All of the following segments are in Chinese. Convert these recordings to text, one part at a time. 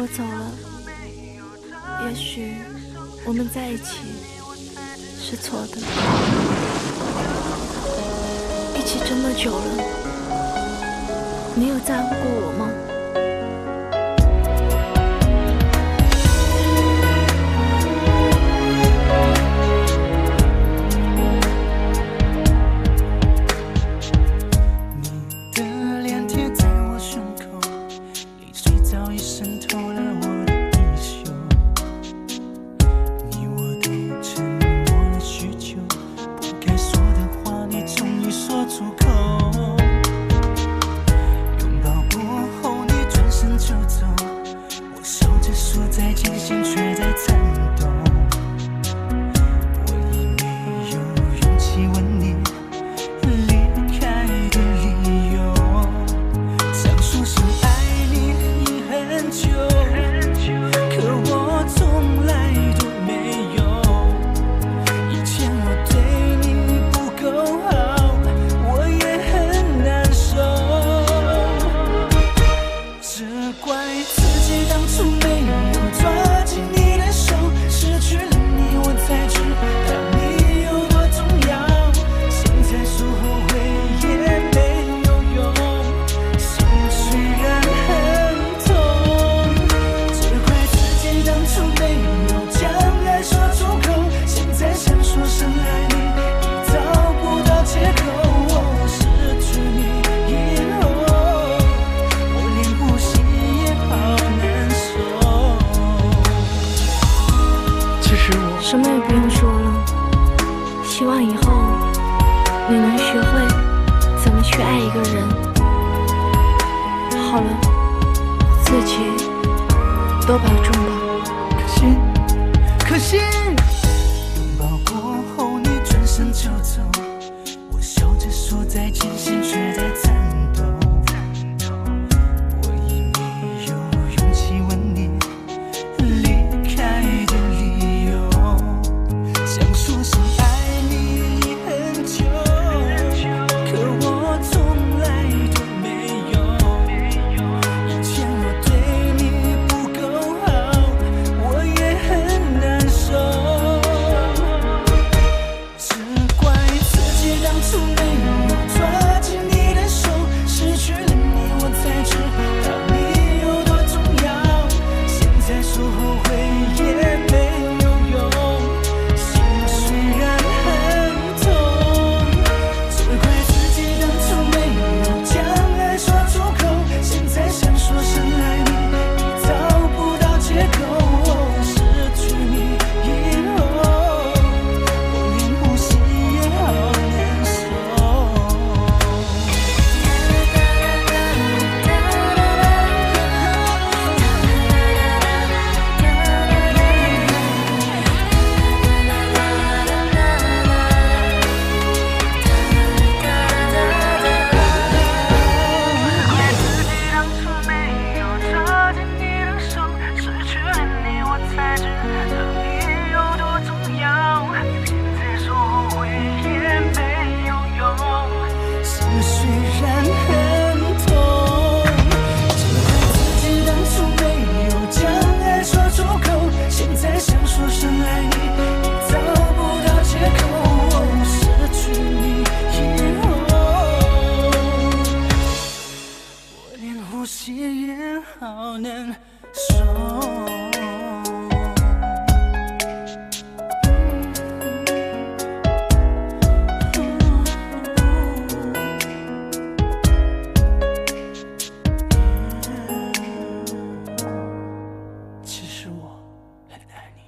我走了，也许我们在一起是错的。一起这么久了，你有在乎过我吗？什么也不用说了，希望以后你能学会怎么去爱一个人。好了，自己多保重吧。可心，拥抱过后你转身就走，我笑着说再见，心却在颤抖。我已没有勇气问你离开的理由，想说声爱你很久，可我从来都没有。以前我对你不够好，我也很难受，只怪自己当初没有抓紧你的手，失去了你我才知道你有多重要。现在说后悔也没有用，心虽然很痛，只怪自己当初没有将爱说出口。现在想说声爱你，已找不到借口。失去你以后，我连呼吸也好难受。怪自己当初没有抓紧你的手，失去了你我才知道你有多重要。现在说后悔也没有用，心虽然很痛，只怪自己当初没有将爱说出口。现在想说声爱你，已找不到借口。失去你以后，我连呼吸也好难受。其实我很爱你。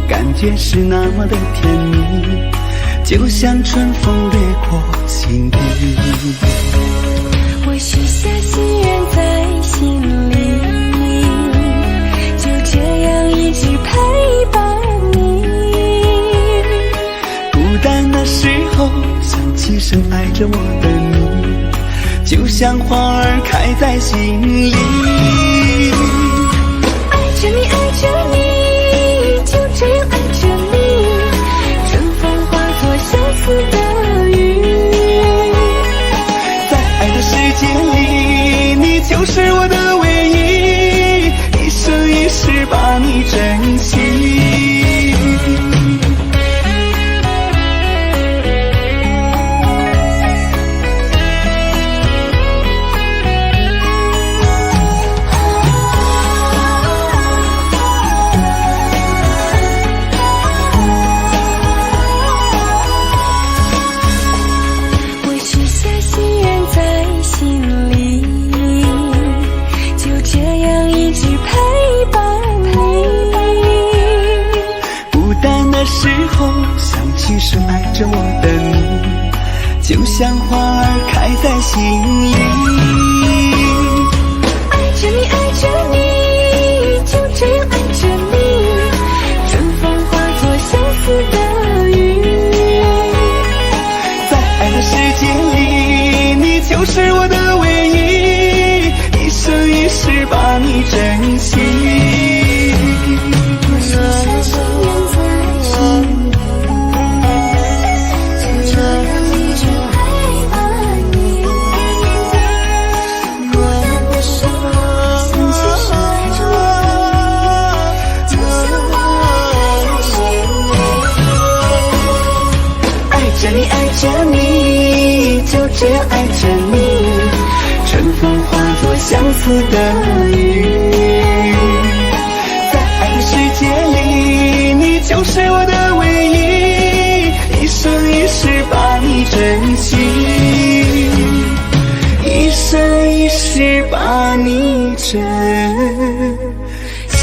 感觉是那么的甜蜜，就像春风掠过心底。我许下心愿在心里，就这样一直陪伴你。孤单的时候想起深爱着我的你，就像花儿开在心里。爱着你爱着你，就这样爱着你，春风化作相思的雨。在爱的世界里，你就是我的唯一，一生一世把你珍惜。深爱着我的你，就像花儿开在心里。爱着你爱着你，就这样爱着你，春风化作相思的雨。在爱的世界里，你就是我的唯一，一生一世把你珍惜。爱着你，就这样爱着你，春风化作相思的雨。在爱的世界里，你就是我的唯一，一生一世把你珍惜，一生一世把你珍惜。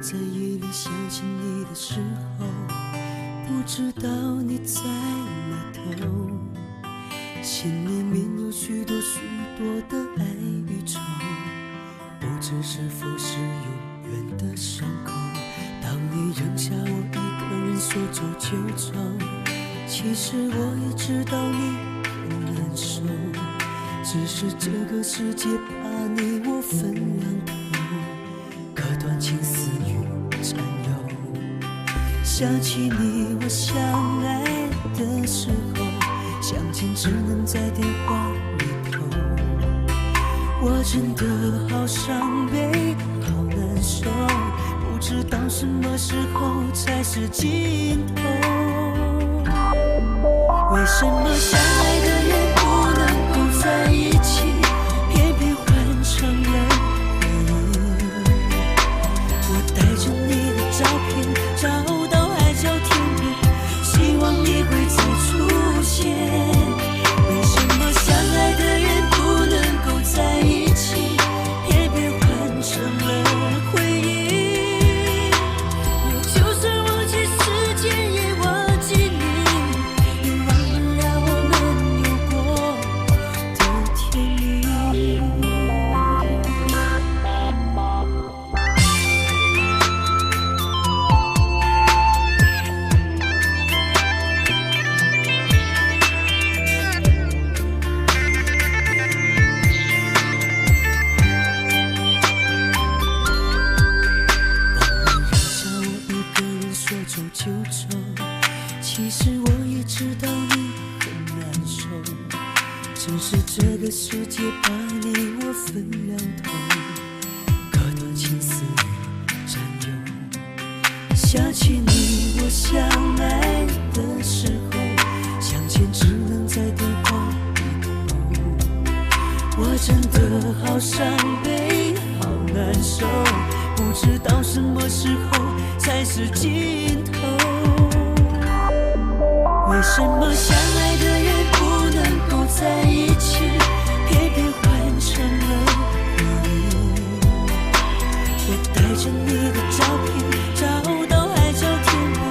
在夜里想起你的时候，不知道你在哪头，心里面有许多许多的爱与愁，不知是否是永远的伤口。当你扔下我一个人说走就走，其实我也知道你很难受，只是这个世界把你我分两头，可断情丝占有。想起你我相爱的时候，相见只能在电话里头，我真的好伤悲好难受，不知道什么时候才是尽头。为什么相爱的人不能够在一起，偏偏换成了带着你的照片，找到海角天边，希望你会再出现。为什么相爱的人不能够在一起，偏偏换成了回忆？我就算忘记时间，也忘记你，也忘不了我们有过的甜。界把你我分两头，隔断情丝占有。想起你我相爱的时候，相见只能在电话里头。我真的好伤悲好难受，不知道什么时候才是尽头。为什么相爱的人不能够在一起，偏偏换成了回忆？我带着你的照片找到海角天边，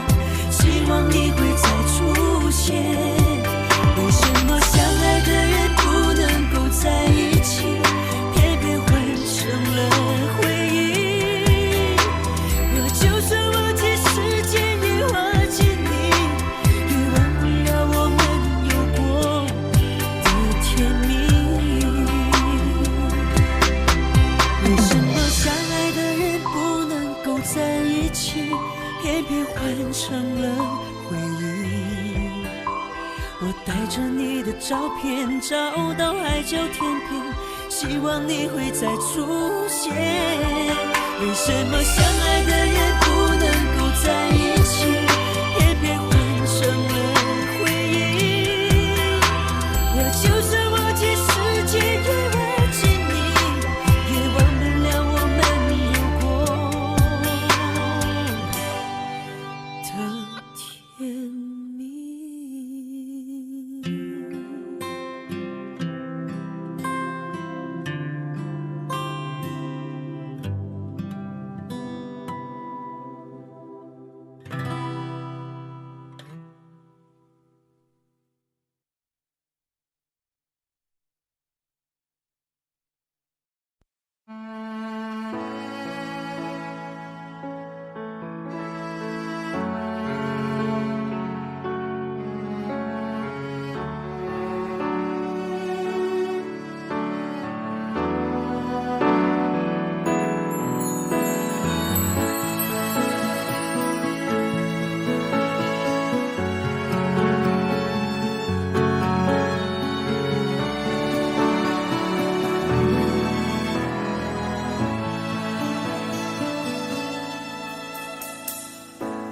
希望你会再出现。为什么相爱的人不能够在一起，偏偏换成了回忆？我就算忘记时间，也忘记你，也忘不了我们有过的甜蜜。为什么相爱的人不能够在一起，偏偏换成了回忆？我带着你的照片找到海角天边，希望你会再出现。为什么相爱的人不能够在一起，偏偏换成了回忆？我就算忘记时间，也忘记你，也忘不了我们有过的甜蜜。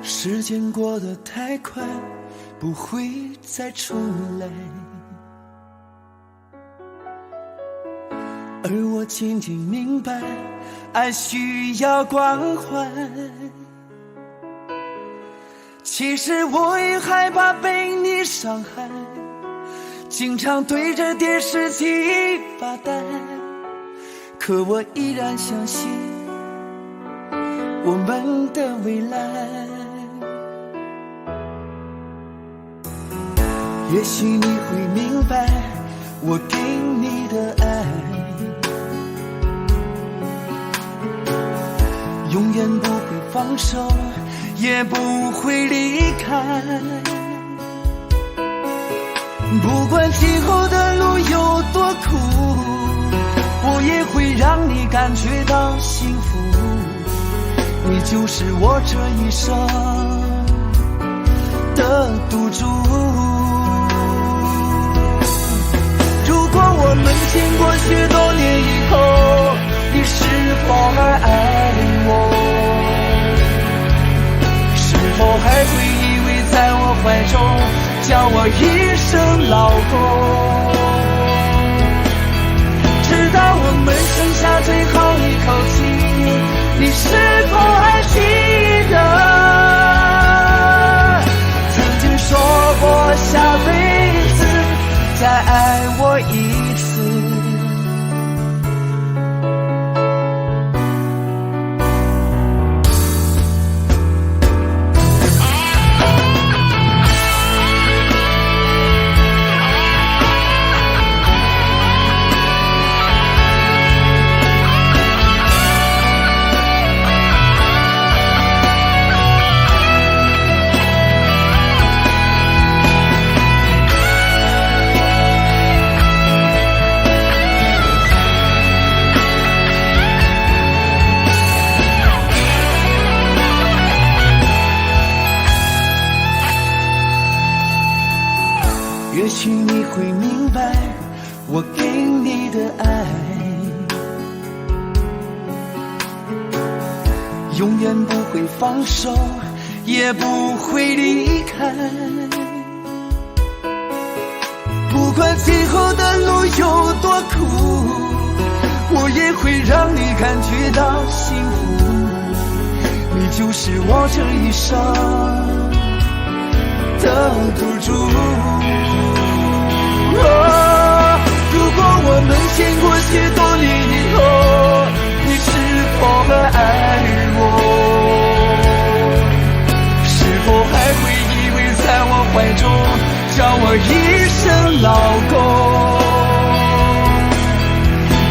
时间过得太快，不会再出来，而我渐渐明白，爱需要关怀。其实我也害怕被你伤害，经常对着电视机发呆，可我依然相信我们的未来。也许你会明白我给你的爱，永远不会放手，也不会离开。不管今后的路有多苦，我也会让你感觉到幸福。你就是我这一生的赌注。如果我们经过许多年以后，你是否还爱我？是否还会依偎在我怀中，叫我一声老公？直到我们剩下最后一口气，你是否还记得曾经说过下辈子再爱我一次？永远不会放手，也不会离开。不管最后的路有多苦，我也会让你感觉到幸福。你就是我这一生的赌注。如果我们经过许多年以后，你是否还爱我？是否还会依偎在我怀中，叫我一声老公？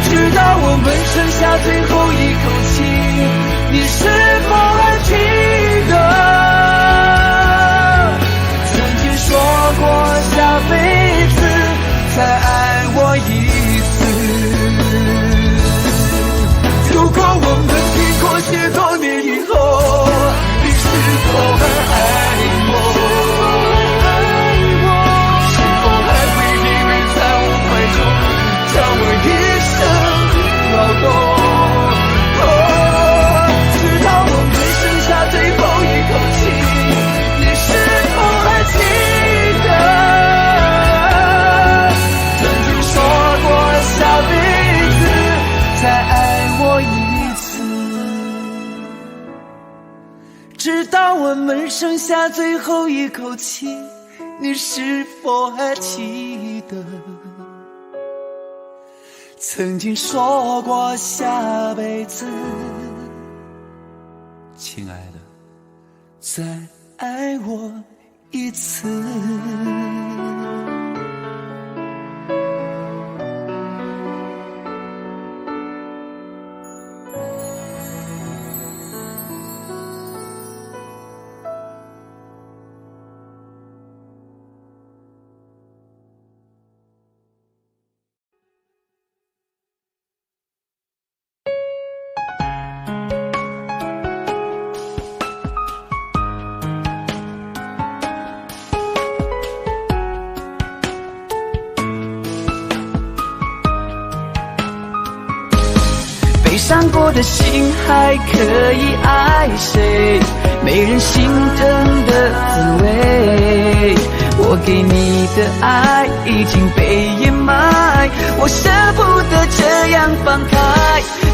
直到我们剩下最后一口气，你是否还记得曾经说过下辈子再爱我一次？如果我们经过许多年以后，你是否还爱我？是否还会依偎在我怀中，叫我一声老公？直到我们剩下最后一口气，你是否还记得曾经说过下辈子再爱我一次？直到我们剩下最后一口气，你是否还记得曾经说过下辈子，亲爱的，再爱我一次？悲伤过的心还可以爱谁？没人心疼的滋味，我给你的爱已经被掩埋，我舍不得这样放开。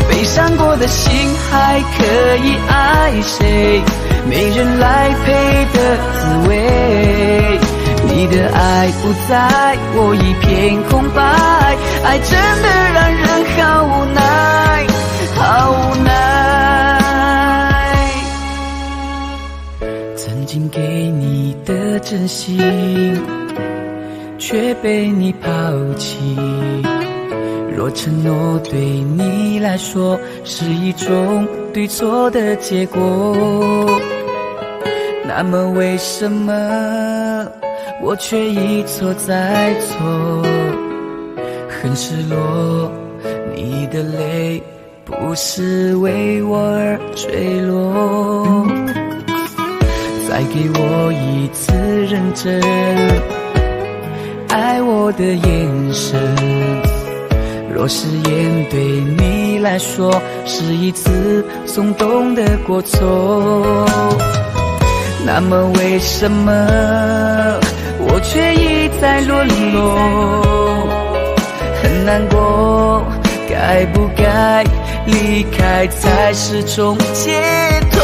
悲伤过的心还可以爱谁？没人来陪的滋味，你的爱不在，我一片空白，爱真的让人好无奈，好无奈。曾经给你的真心，却被你抛弃。若承诺对你来说是一种对错的结果，那么为什么我却一错再错？很失落，你的泪不是为我而坠落。再给我一次认真爱我的眼神，若誓言对你来说是一次松动的过错，那么为什么我却一再沦落？很难过，该不该离开才是种解脱？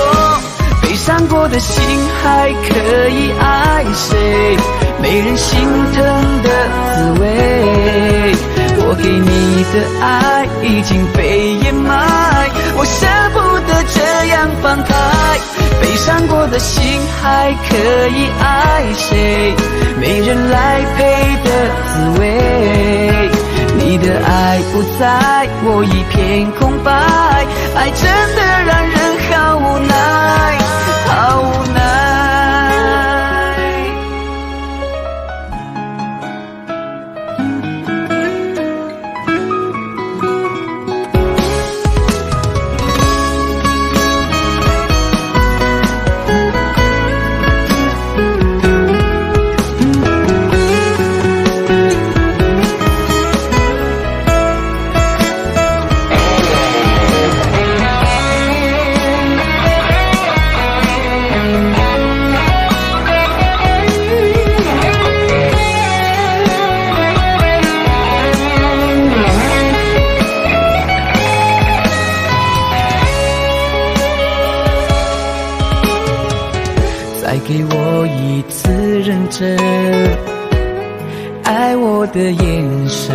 悲伤过的心还可以爱谁？没人心疼的滋味，我给你的爱已经被掩埋，我舍不得这样放开。悲伤过的心还可以爱谁？没人来陪的滋味，你的爱不在，我一片空白，爱真的让人好无奈，好无奈。给我一次认真爱我的眼神。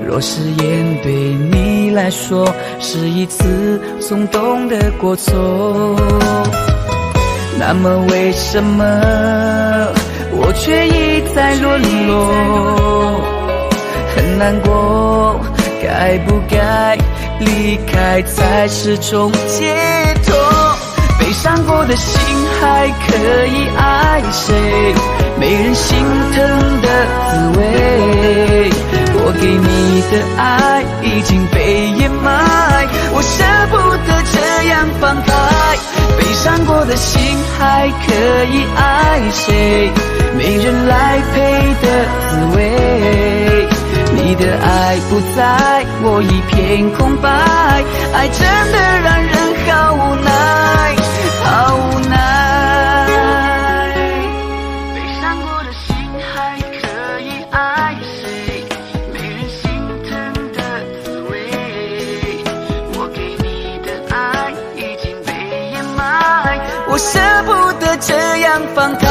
若誓言对你来说是一次松动的过错，那么为什么我却一再沦落？很难过，该不该离开才是种解脱？悲伤过的心还可以爱谁？没人心疼的滋味，我给你的爱已经被掩埋，我舍不得这样放开。悲伤过的心还可以爱谁？没人来陪的滋味，你的爱不在，我一片空白，爱真的让人好无奈，好无奈。悲伤过的心还可以爱谁？没人心疼的滋味，我给你的爱已经被掩埋，我舍不得这样放开。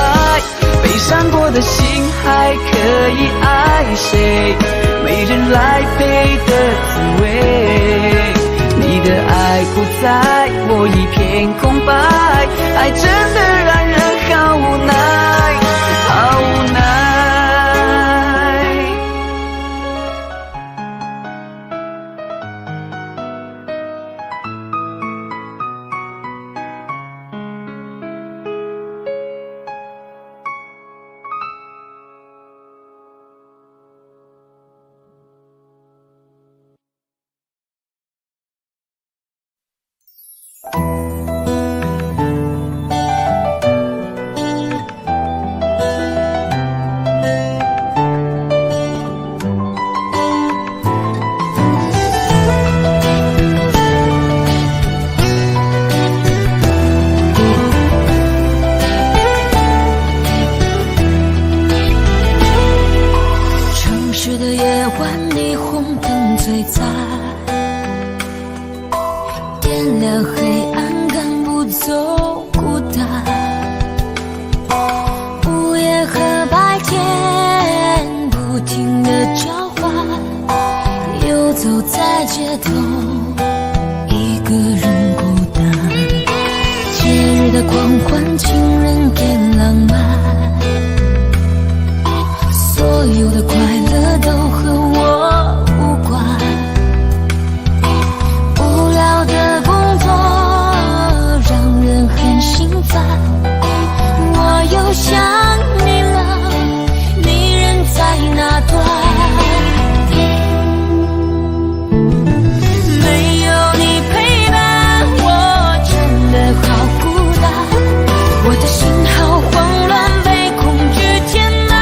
悲伤过的心还可以爱谁？没人来陪的滋味，你的爱不在，我一片空白，爱真的让人好无奈，好无奈。我的心好慌乱，被恐惧填满。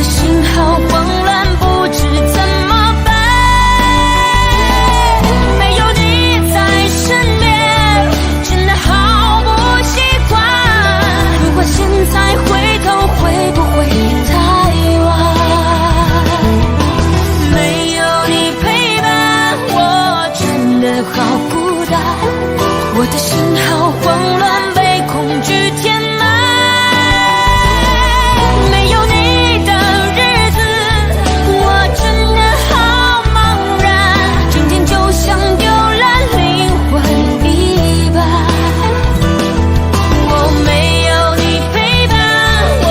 的心好慌乱，不知怎么办。没有你在身边，真的好不习惯。如果现在回头，会不会太晚？没有你陪伴，我真的好孤单。我的心好慌乱，被恐惧填满。没有你的日子，我真的好茫然。今天就像丢了灵魂一般。我没有你陪伴，我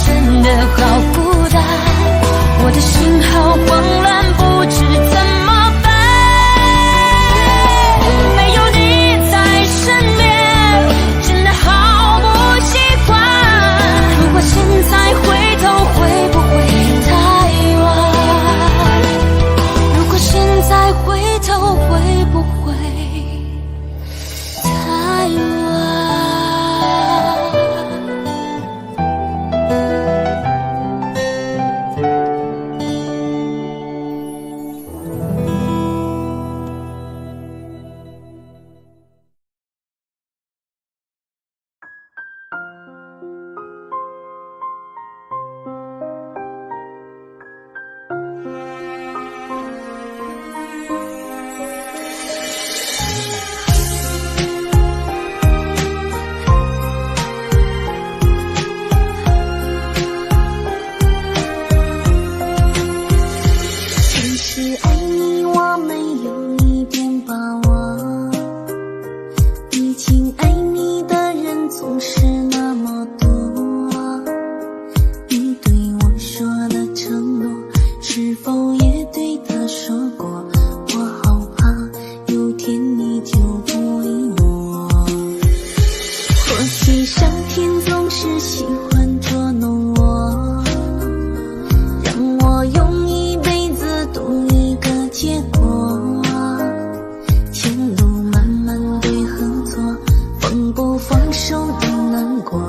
真的好孤单。我的心好慌乱，不知怎么办。没有你在身边，真的好不习惯。如果现在回头，会不会太晚？如果现在回头，会不会太晚？其实爱你我没有一点把握，毕竟爱你的人总是那么多。你对我说的承诺，是否也对他说过？我好怕有天你就不理我。或许上天总是喜欢捉弄我，让我用一辈子赌一个结果。前路漫漫对和错，放不放手的难过。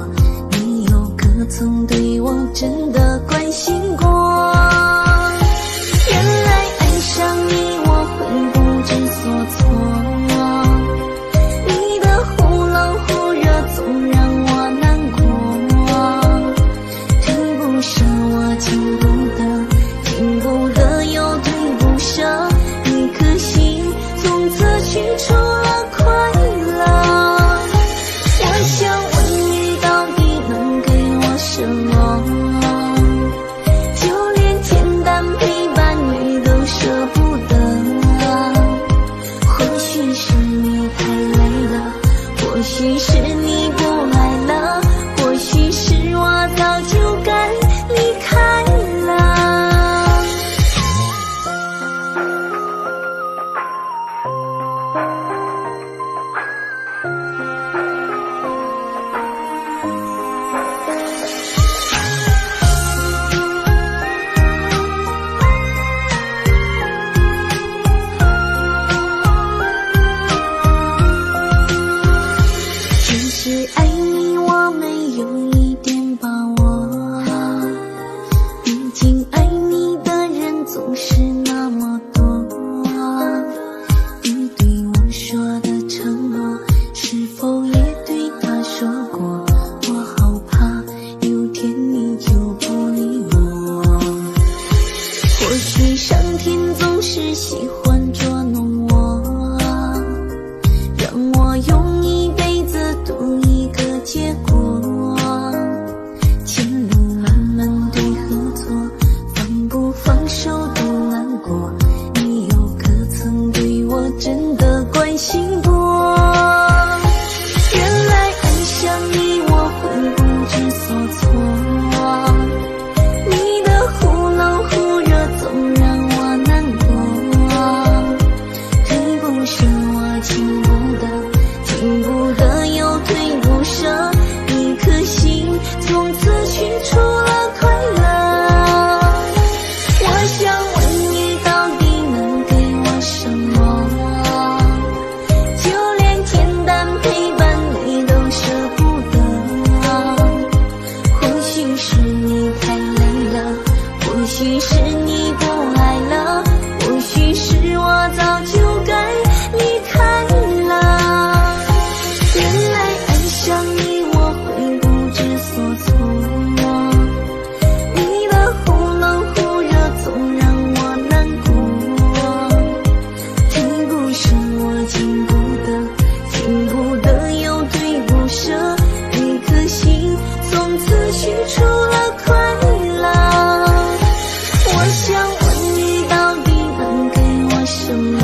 你有可曾对我真的关心过？原来爱上你我会不知所措，你的忽冷忽热总让我难过。推不上我经不得，经不得又推不上，一颗心从此去除了快乐。我想问你到底能给我什么？许是你不爱了，或许是我早就该离开了。原来爱上你我会不知所措，你的忽冷忽热总让我难过，停不是我经不得又对不舍，一颗心从此失去了快乐。我想问你到底能给我什么，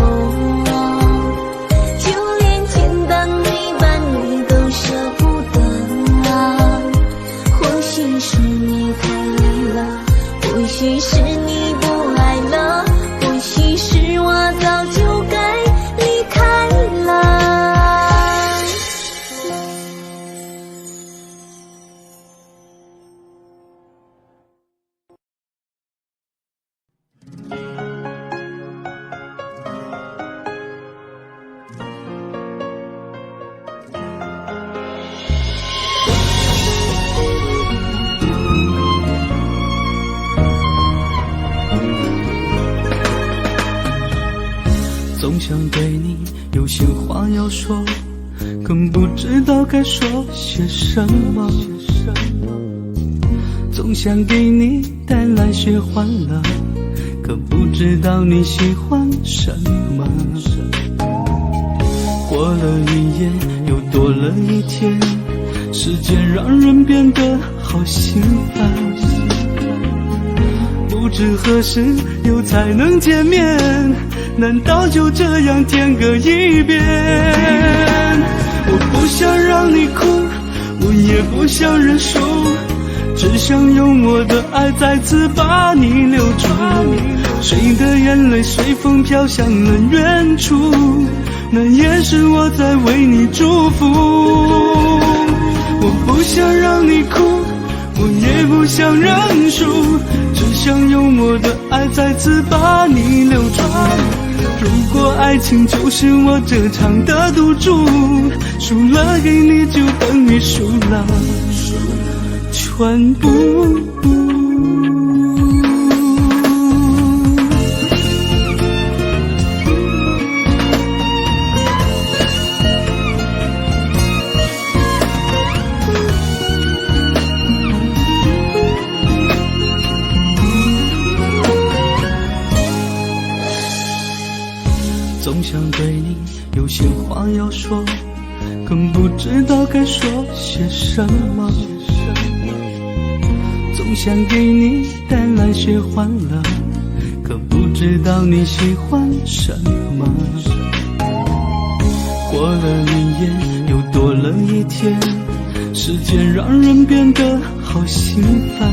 就连简单陪伴你都舍不得啊。或许是你太累了，或许是你不爱了，或许是我早就该离开了。总想对你有些话要说，更不知道该说些什么。总想给你带来些欢乐，可不知道你喜欢什么。过了一夜，又多了一天，时间让人变得好心烦。不知何时又才能见面，难道就这样天各一边？我不想让你哭，我也不想认输，只想用我的爱再次把你留住。谁的眼泪随风飘向了远处，那也是我在为你祝福。我不想让你哭，我也不想认输，只想用我的爱再次把你留住。如果爱情就是我这场的赌注，输了给你就等于输了全部。总想对你有些话要说，更不知道该说些什么。总想给你带来些欢乐，可不知道你喜欢什么。过了一夜，又多了一天，时间让人变得好心烦。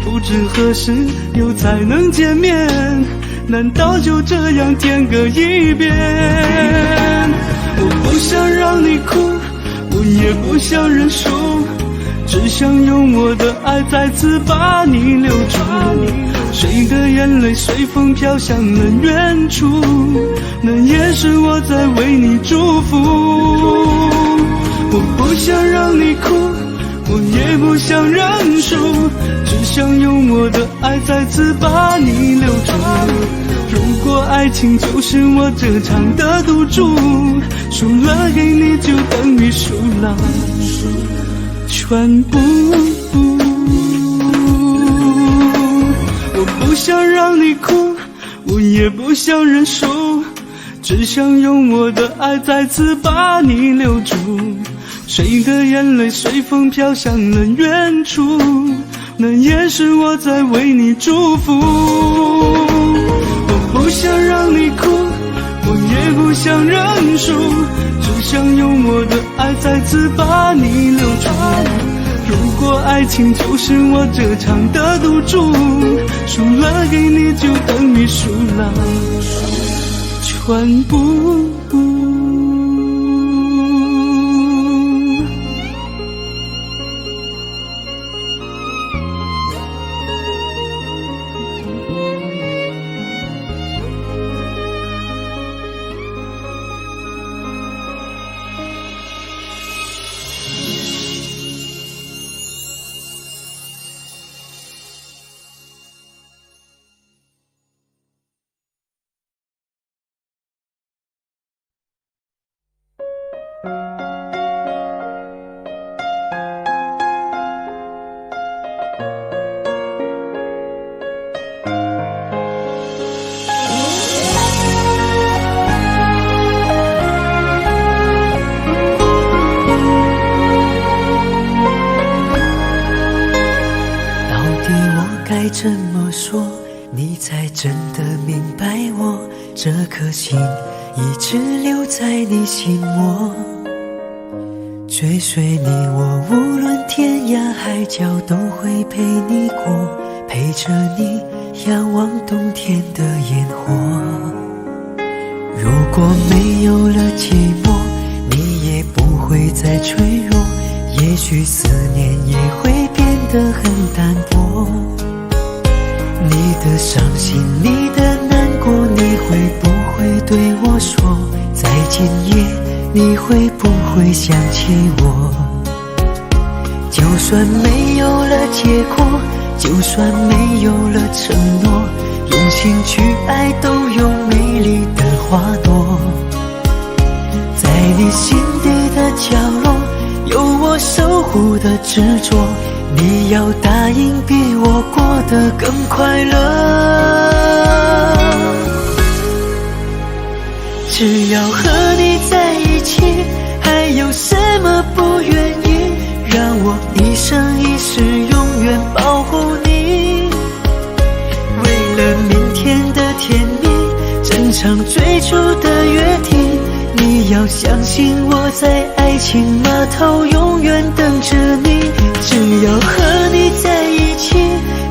不知何时又才能见面，难道就这样天各一边？我不想让你哭，我也不想认输，只想用我的爱再次把你留住。谁的眼泪随风飘向了远处，那也是我在为你祝福。我不想让你哭，我也不想认输，只想用我的爱再次把你留住。如果爱情就是我这场的赌注，输了给你就等于输了全部。我不想让你哭，我也不想认输，只想用我的爱再次把你留住。谁的眼泪随风飘向了远处，那也是我在为你祝福。我不想让你哭，我也不想认输，只想用我的爱再次把你留住。如果爱情就是我这场的赌注，输了给你就等于输了全部。这么说，你才真的明白我这颗心一直留在你心窝。追随你我，无论天涯海角都会陪你过，陪着你仰望冬天的烟火。如果没有了寂寞，你也不会再脆弱，也许思念也会变得很淡薄。你的伤心，你的难过，你会不会对我说？在今夜，你会不会想起我？就算没有了结果，就算没有了承诺，用心去爱都有美丽的花朵。在你心底的角落，有我守护的执着，你要答应比我过得更快乐。只要和你在一起，还有什么不愿意？让我一生一世永远保护你。为了明天的甜蜜，整场最初的约定，你要相信我在爱情码头永远等着你。只要和你在一起，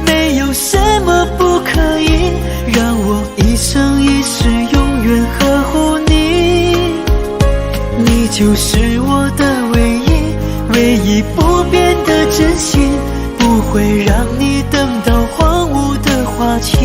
没有什么不可以，让我一生一世永远呵护你。你就是我的唯一，唯一不变的真心，不会让你等到荒芜的花期。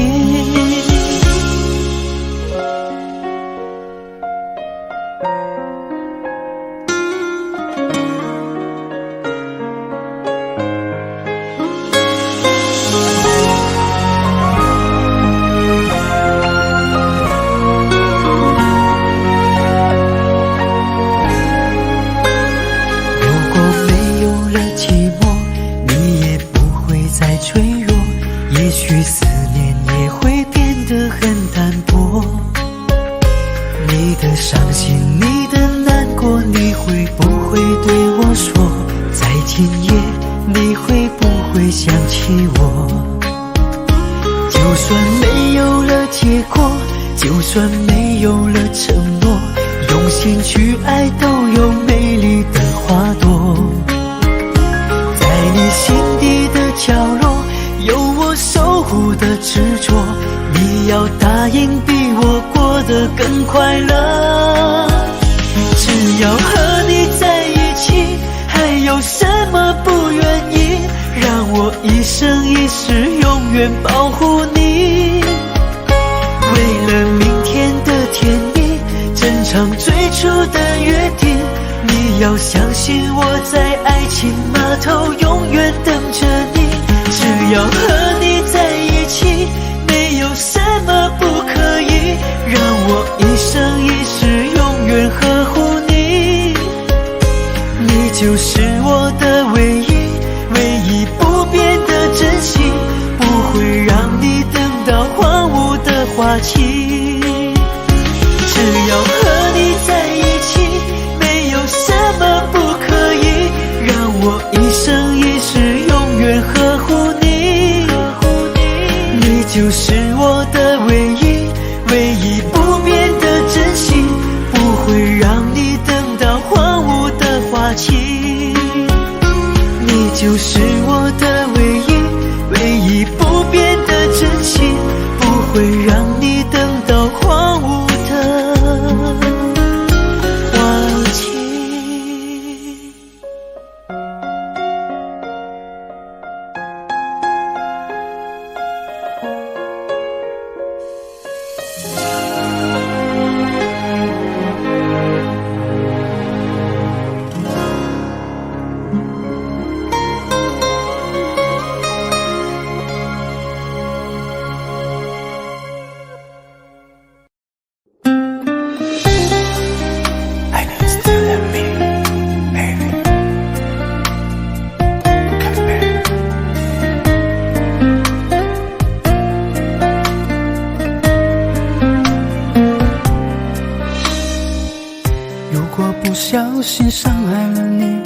小心伤害了你，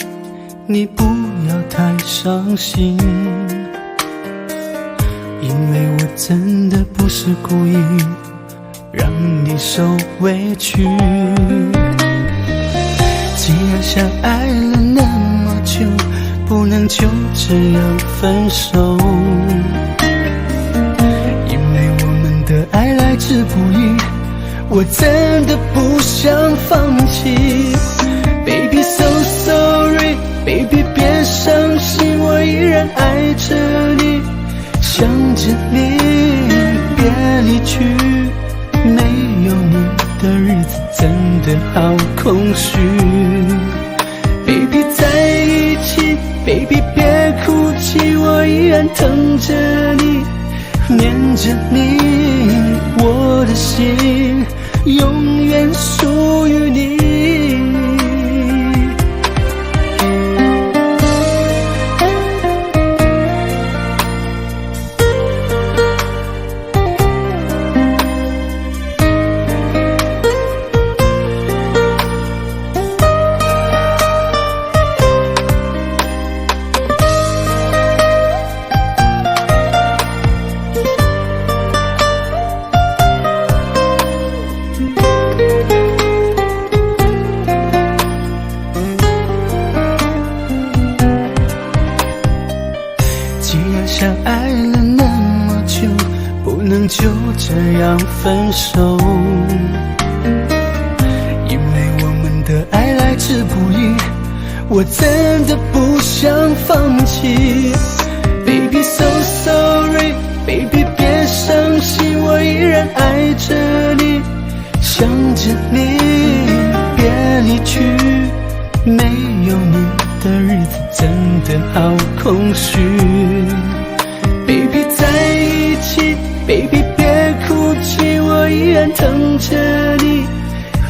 你不要太伤心。因为我真的不是故意让你受委屈。既然相爱了那么久，不能就这样分手，因为我们的爱来之不易，我真的不想放弃。 Baby so sorry Baby 别伤心，我依然爱着你，想着你，别离去，没有你的日子真的好空虚。 Baby 在一起 Baby 别哭泣，我依然疼着你，念着你，我的心永远属于你。相爱了那么久，不能就这样分手，因为我们的爱来之不易，我真的不想放弃。Baby so sorry Baby 别伤心，我依然爱着你，想着你，别离去，没有你的日子真的好空虚。 Baby 在一起 Baby 别哭泣，我依然疼着你，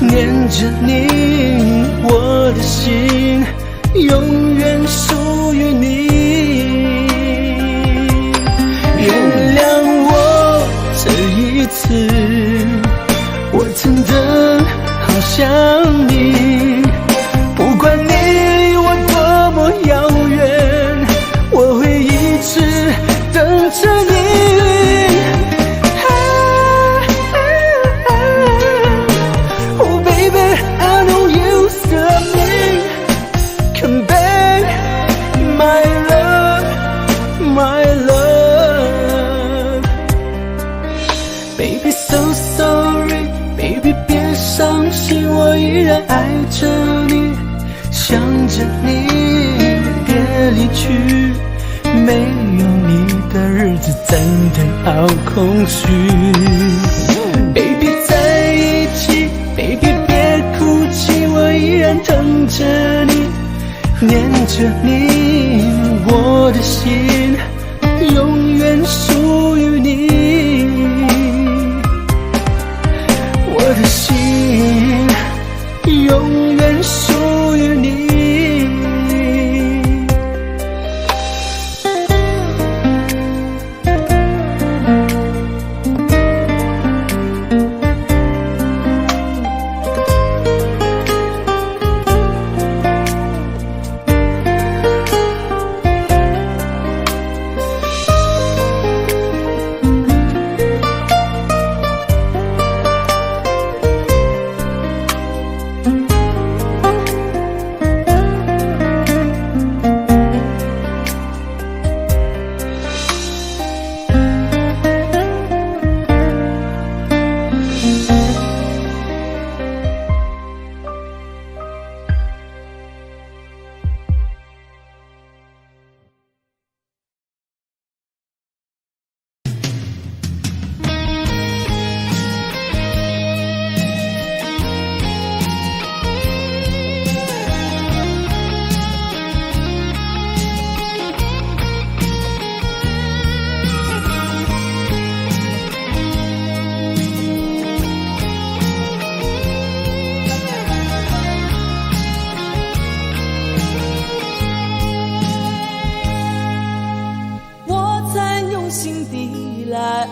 念着你，我的心永远属于你。原谅我这一次，我真的好想你，不管你离我多么遥远，我会一直等着你。Oh baby, I know you love me. Come back, my love, my love. Baby so sorry, baby 别伤心，我依然爱着你，想着你，别离去。 没有你的日子真的好空虚。Baby 在一起 Baby 别哭泣，我依然疼着你，念着你，我的心永远属于你，我的心永远属于你。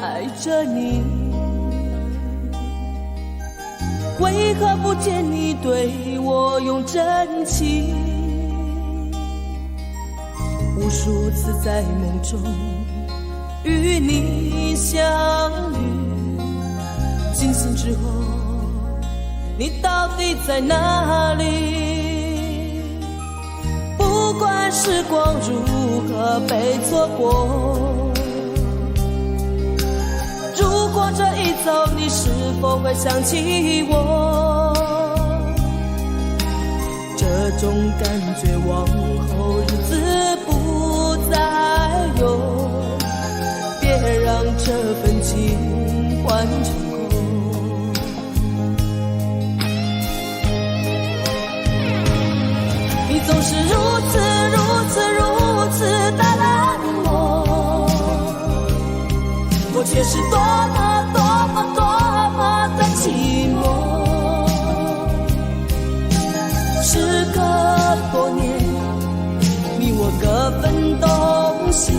爱着你，为何不见你对我用真情？无数次在梦中与你相遇，惊醒之后，你到底在哪里？不管时光如何被错过，如果这一走，你是否会想起我？这种感觉往后日子不再有，别让这份情换成空。你总是如此的冷漠，我却是多么的寂寞。时隔多年，你我各分东西，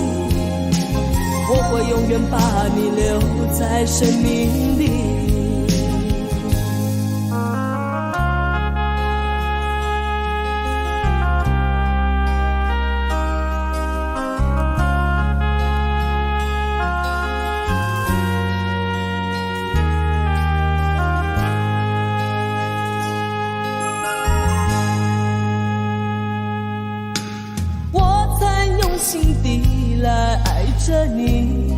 我会永远把你留在生命里。心底来爱着你，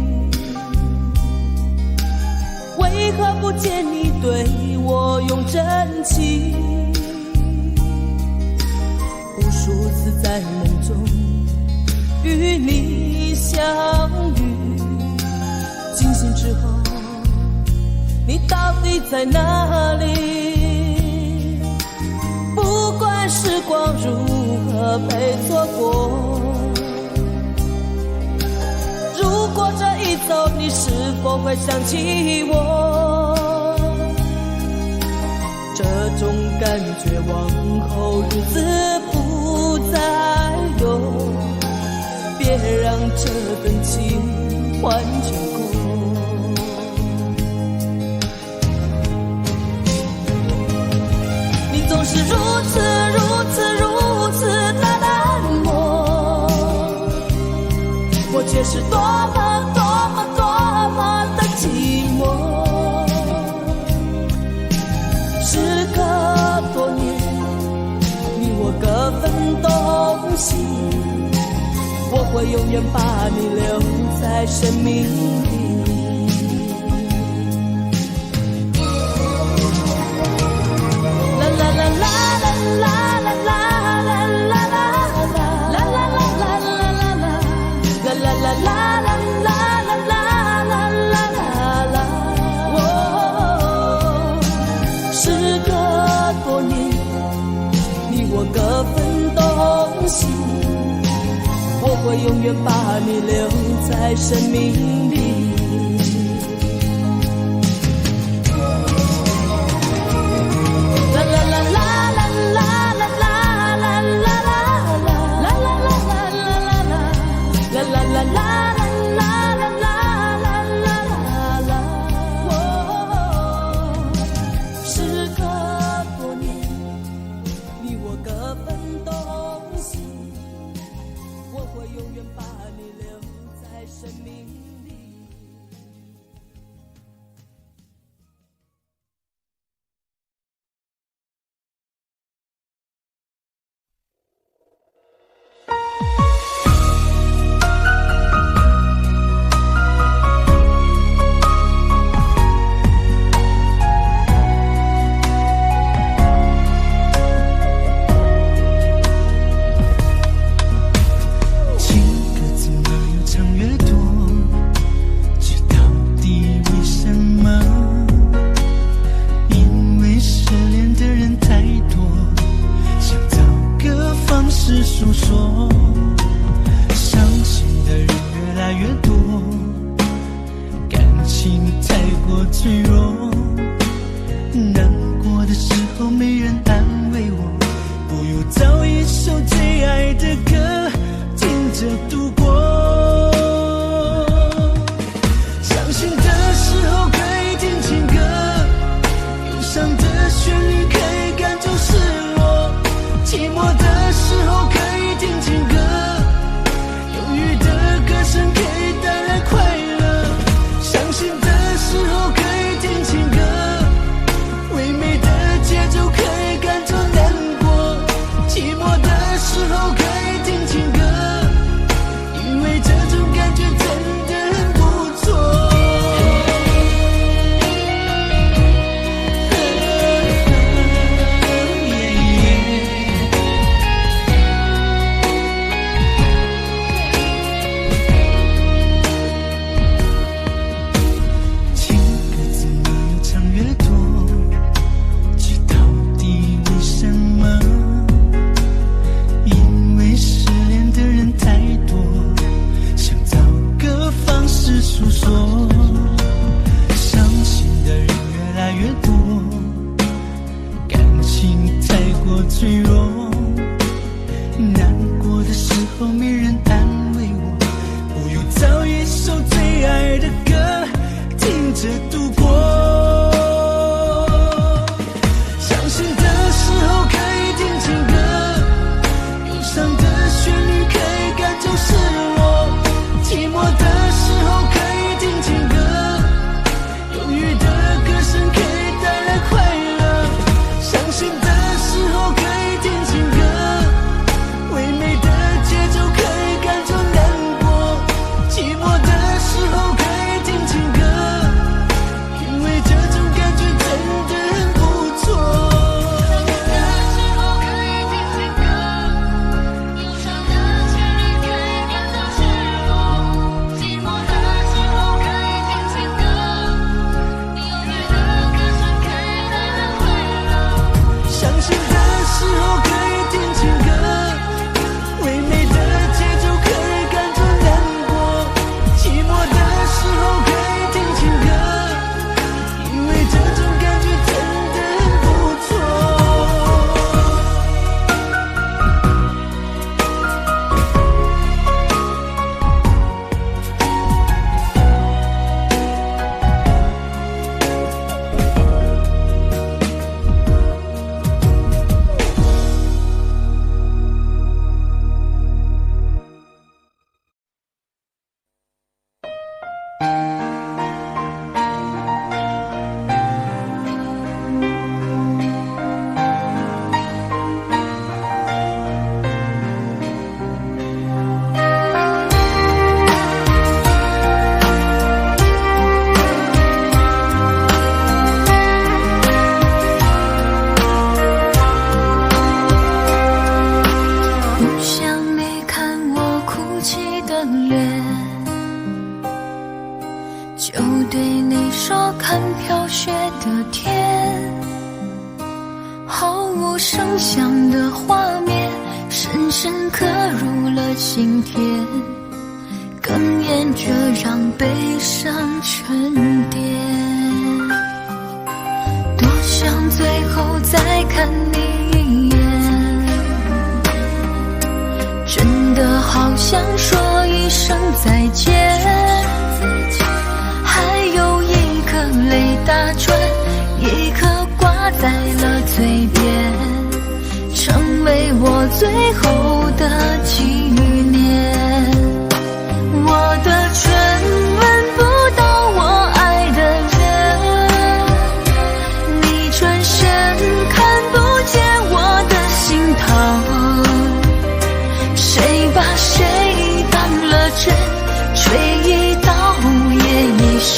为何不见你对我用真情？无数次在梦中与你相遇，惊醒之后，你到底在哪里？不管时光如何被错过，如果这一走，你是否会想起我？这种感觉往后日子不再有，别让这份情换成空。你总是如此的冷漠，我却是多么的寂寞。时隔多年，你我各分东西，我会永远把你留在生命里。啦啦啦啦啦啦啦。我会永远把你留在生命里。啦啦啦啦啦啦啦啦啦啦啦啦啦啦啦啦。情歌怎么越唱越多？恋，就对你说看飘雪的天，毫无声响的画面，深深刻入了心田，哽咽着让悲伤沉淀。多想最后再看你一眼，真的好想说一声再见，还有一颗泪打转，一颗挂在了嘴边，成为我最后的纪念。我的唇吻不到我爱的人，你转身看不见我的心疼，谁把谁当了真，吹一刀也一深，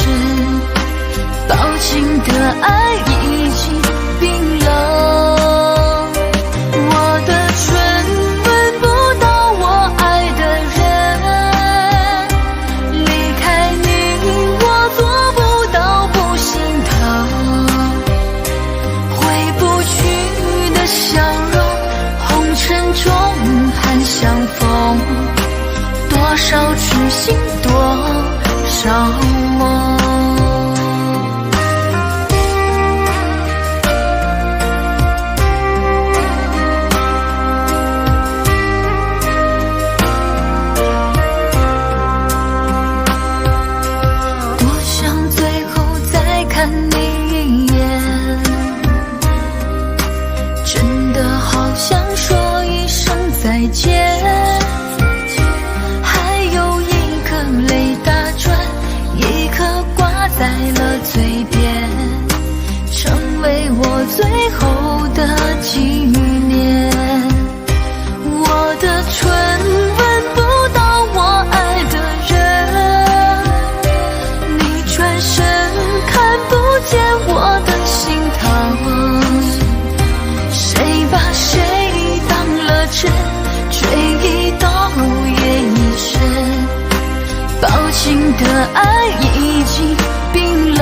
抱紧的爱已经冰冷。我的唇吻不到我爱的人，离开你我做不到不心疼，回不去的笑容，红尘中盼相逢，多少痴心多少梦。再见，还有一颗泪打转，一颗挂在了嘴边，成为我最后的纪念。我的唇吻不到我爱的人，你转身看不见我的心疼，谁把谁当了真，吹一刀也一深，抱紧的爱已经冰冷。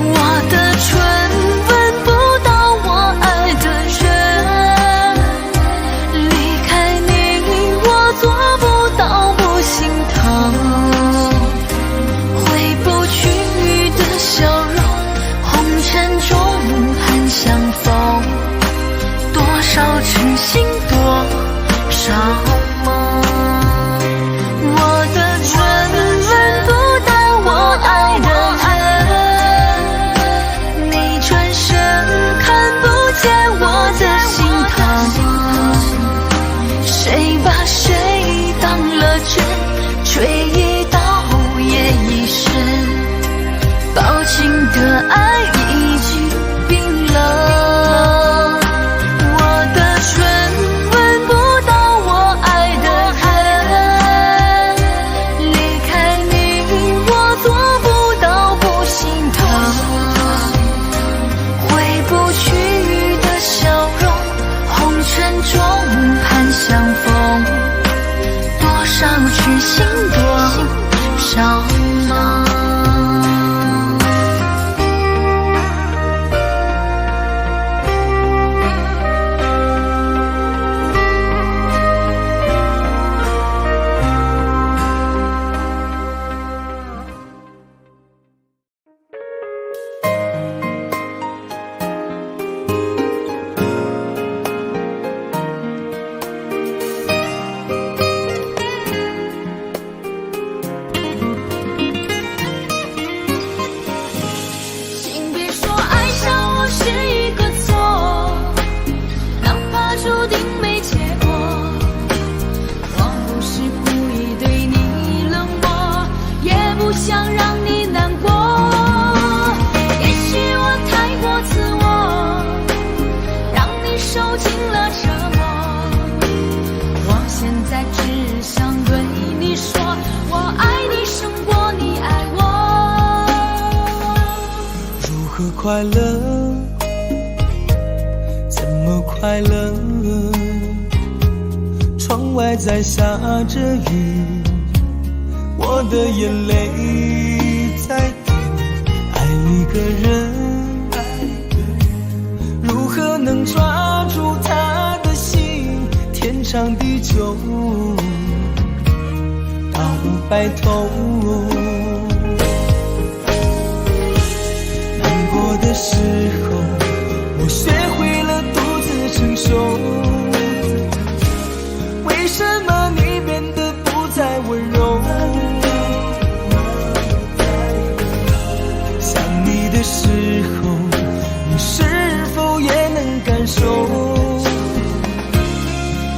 我的唇吻不到我爱的人，离开你我做不到不心疼，回不去的笑容，红尘中盼相逢，多少痴心多少梦。我的唇吻不到我爱的人，你转身看不见我的心疼，谁把谁当了真，吹一刀也一深，抱紧的爱已经冰冷。相逢，多少痴心多少梦。快乐，怎么快乐？窗窗外在下着雨，我的眼泪在滴。爱一个人，如何能抓住他的心？天长地久，到白头。难过的时候，我学会了独自承受。为什么你变得不再温柔？想你的时候，你是否也能感受？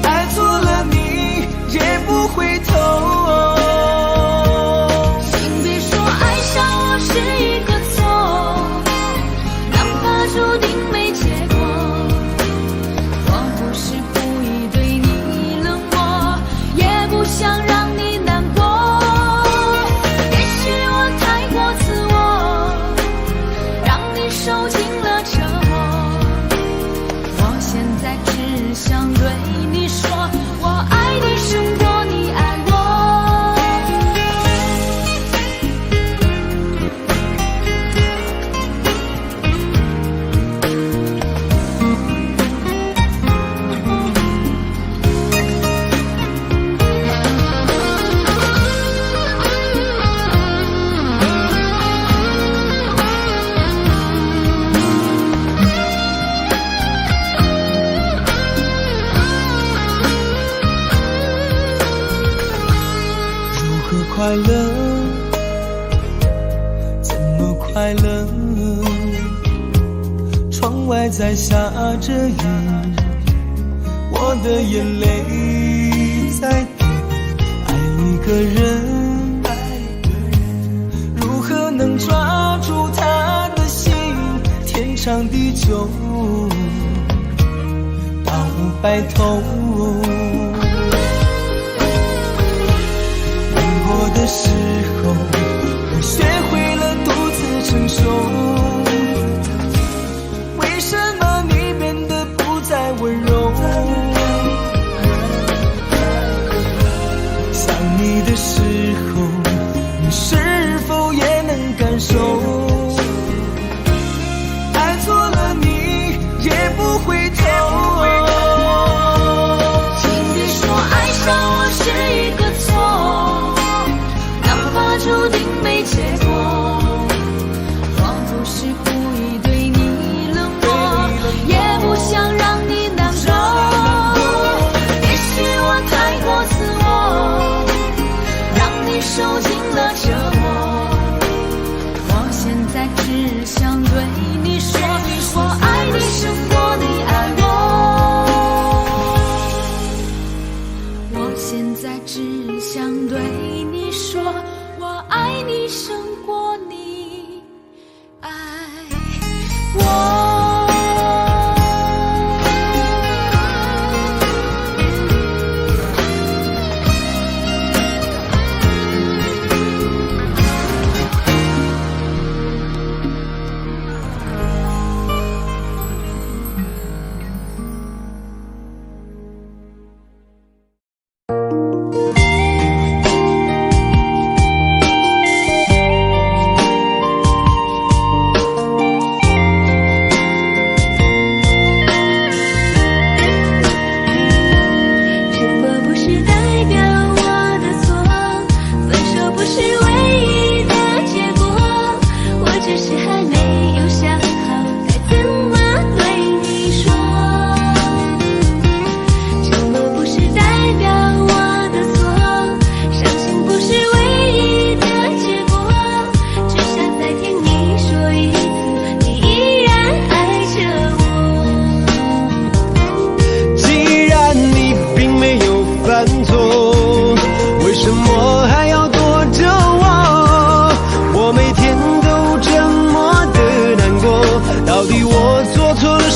爱错了你也不回头。请别说爱上我是一个错，哪怕注定没结果。我不是故意对你冷漠，也不想让你难过。也许我太过自我，让你受尽了折磨。我现在只想对你说，我爱你胜过你爱我。快乐，怎么快乐？窗外在下着雨，我的眼泪在滴。爱一个人，如何能抓住他的心？天长地久，到白头。的时候，我学会了独自承受。为什么你变得不再温柔？想你的时候，你是否也能感受？爱错了你也不回头。请别说爱上我是一个错，注定没结果。我不是故意对你冷漠，也不想让你难过。也许我太过自我，让你受尽了折磨。我现在只想对你说，我爱你胜过你爱我。我现在只想对你说，我爱你胜过你爱我。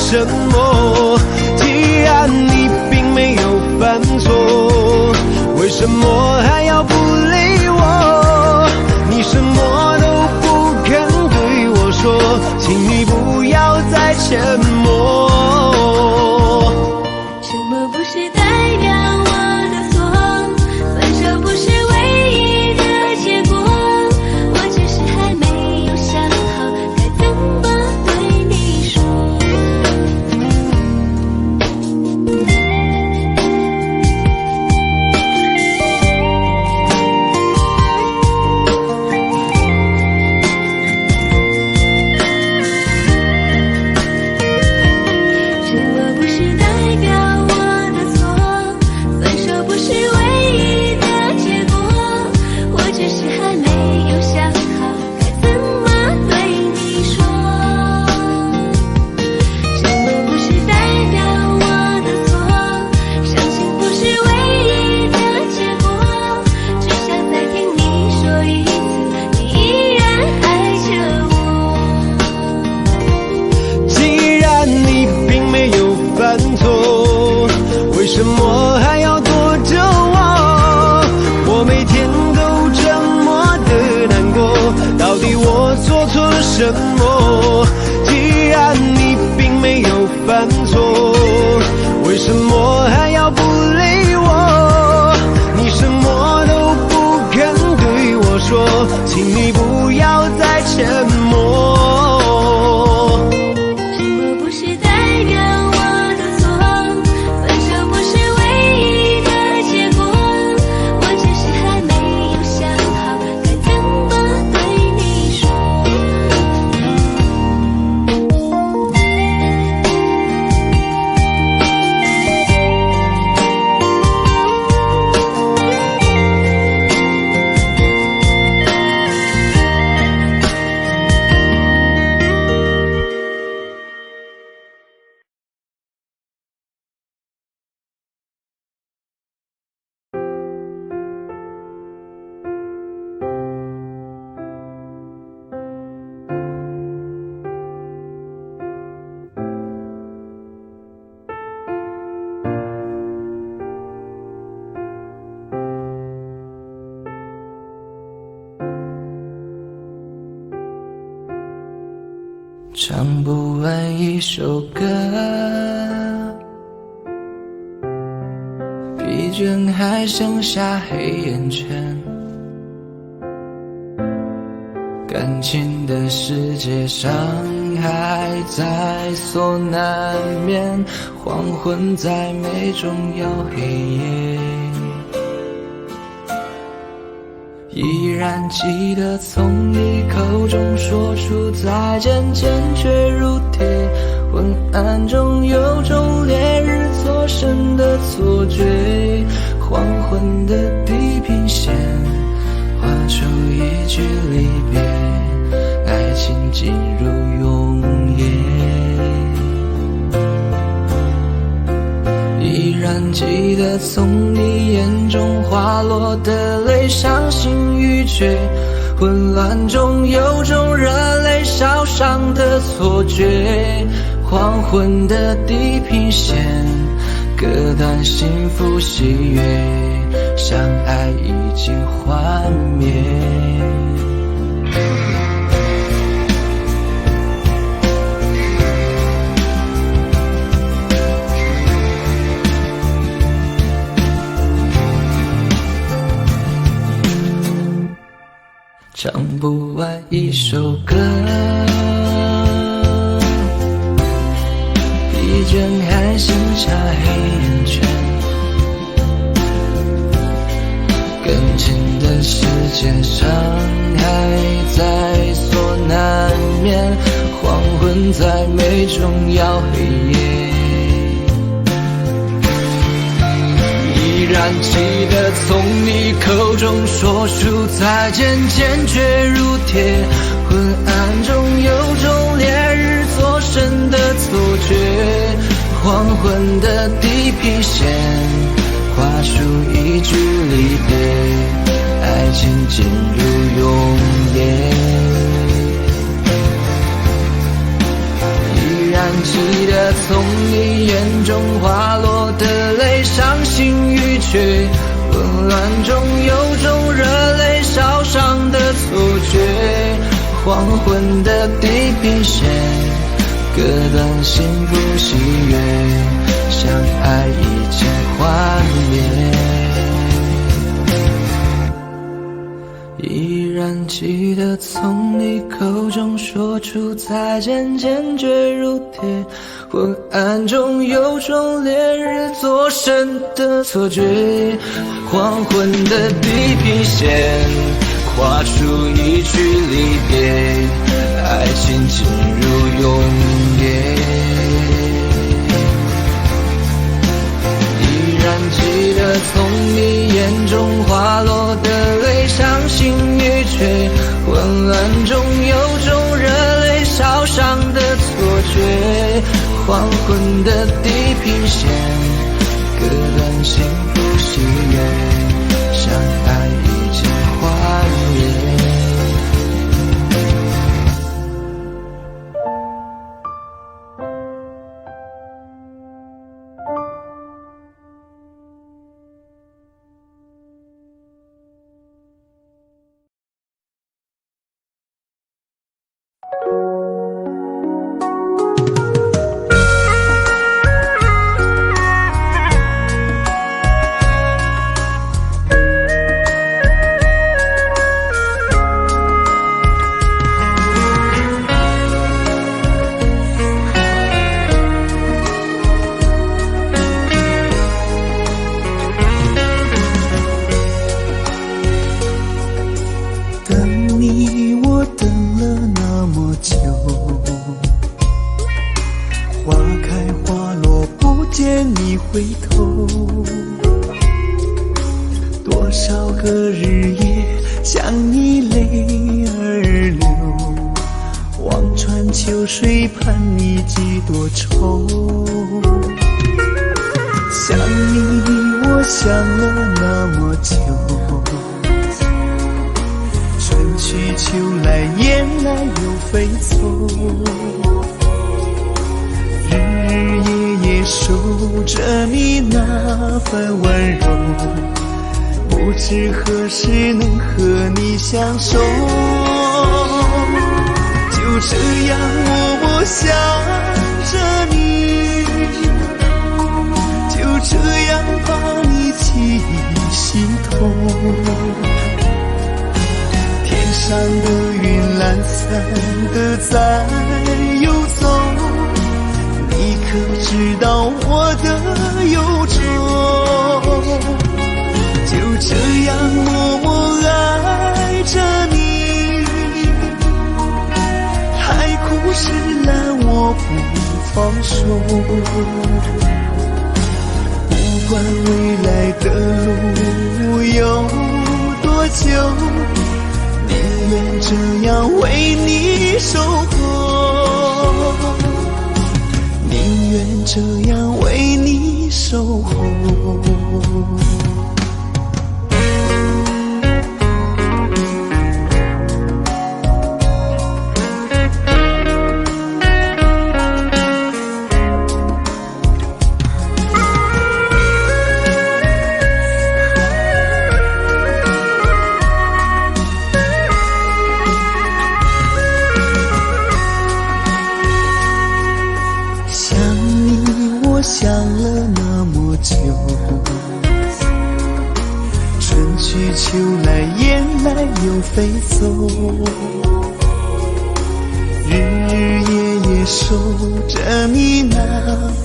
什么？既然你并没有犯错，为什么还要不理我？你什么都不肯对我说，请你不要再沉默。什么不是代表我的错？唱不完一首歌，疲倦还剩下黑眼圈，感情的世界伤害在所难免，黄昏在眉中摇黑夜，依然记得从你口中说出再见，坚决如铁，昏暗中有种烈日灼身的错觉，黄昏的地平线画出一句离别，爱情进入永夜，依然记得从你眼中滑落的泪，伤心欲绝，混乱中有种热泪烧伤的错觉，黄昏的地平线割断幸福喜悦，相爱已经幻灭。唱不完一首歌，疲倦还剩下黑眼圈，感情的世界伤害在所难免，黄昏在眉中摇黑夜，依然记得从你口中说出再见，坚决如铁，昏暗中有种烈日灼身的错觉，黄昏的地平线画出一句离别，爱情进入永夜，依然记得从你眼中滑落的泪，伤心欲绝，混乱中有种热泪烧伤的错觉，黄昏的地平线割断幸福喜悦，相爱已经幻灭，依然记得从你口中说出再见，坚决如铁，昏暗中有种烈日灼身的错觉，黄昏的地平线画出一句离别，爱情进入永夜，依然记得从你眼中滑落的泪，伤心欲绝，混乱中有种热泪烧伤的错觉，黄昏的地平线割断幸福喜悦，相爱已经幻灭。这样默默想着你，就这样把你记心头。天上的云懒散的在游走，你可知道我的忧愁？就这样默默爱着你，海枯石烂我不放手。不管未来的路有多久，宁愿这样为你守候，宁愿这样为你守候。想了那么久，春去秋来，雁来又飞走，日日夜夜守着你那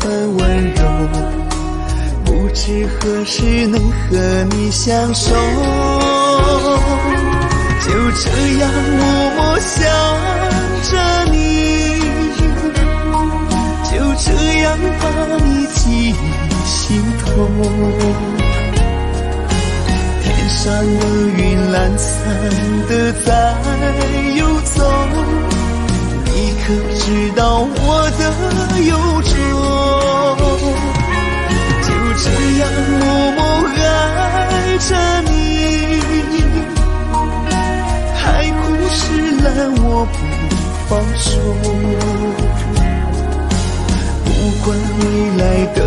份温柔，不知何时能和你相守。就这样默默想着你，就这样把你记心头。天上的云懒散的在游走，你可知道我的忧愁？就这样默默爱着你，海枯石烂我不放手。不管未来的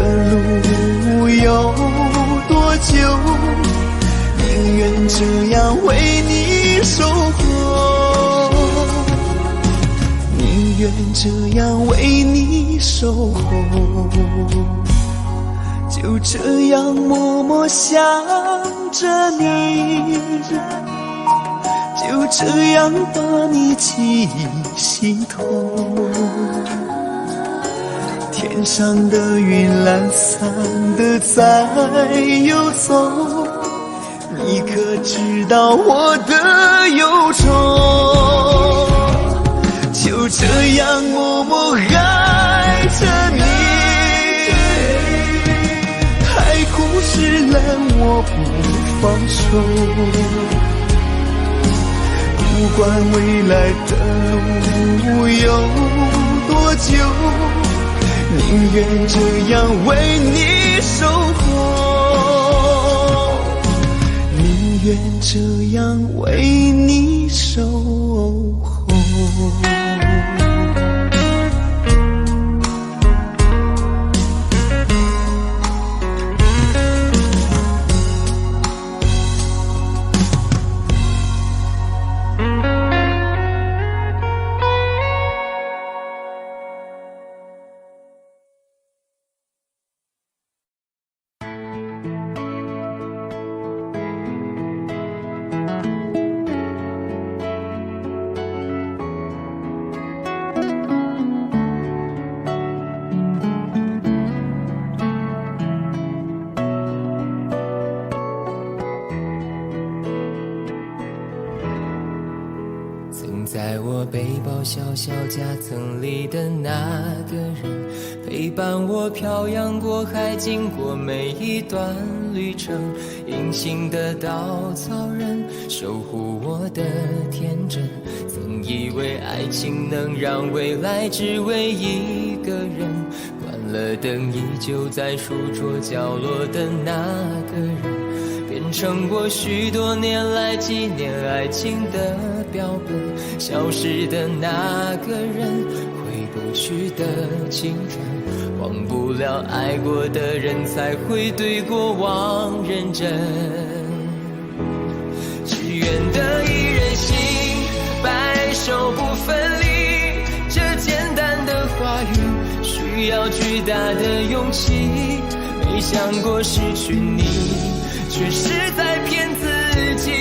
路有多久，宁愿这样为你守候，宁愿这样为你守候。就这样默默想着你，就这样把你记心头。天上的云懒散的在游走，你可知道我的忧愁？就这样默默爱着你，海枯石烂我不放手。不管未来的路有多久，宁愿这样为你守候，宁愿这样为你守候。在我背包小小夹层里的那个人，陪伴我漂洋过海，经过每一段旅程。隐形的稻草人，守护我的天真。曾以为爱情能让未来只为一个人，关了灯依旧在书桌角落的那个人，变成我许多年来纪念爱情的标本。消失的那个人，回不去的青春，忘不了爱过的人，才会对过往认真。只愿得一人心，白首不分离，要巨大的勇气，没想过失去你，却是在骗自己。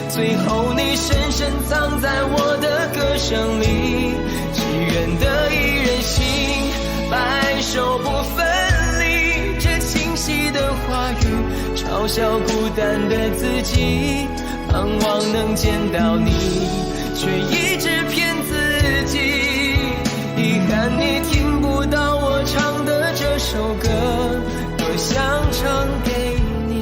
最后你深深藏在我的歌声里，只愿得一人心，白首不分离。这清晰的话语嘲笑孤单的自己，盼望能见到你，却一直骗自己。遗憾你听不到我唱的这首歌，多想唱给你。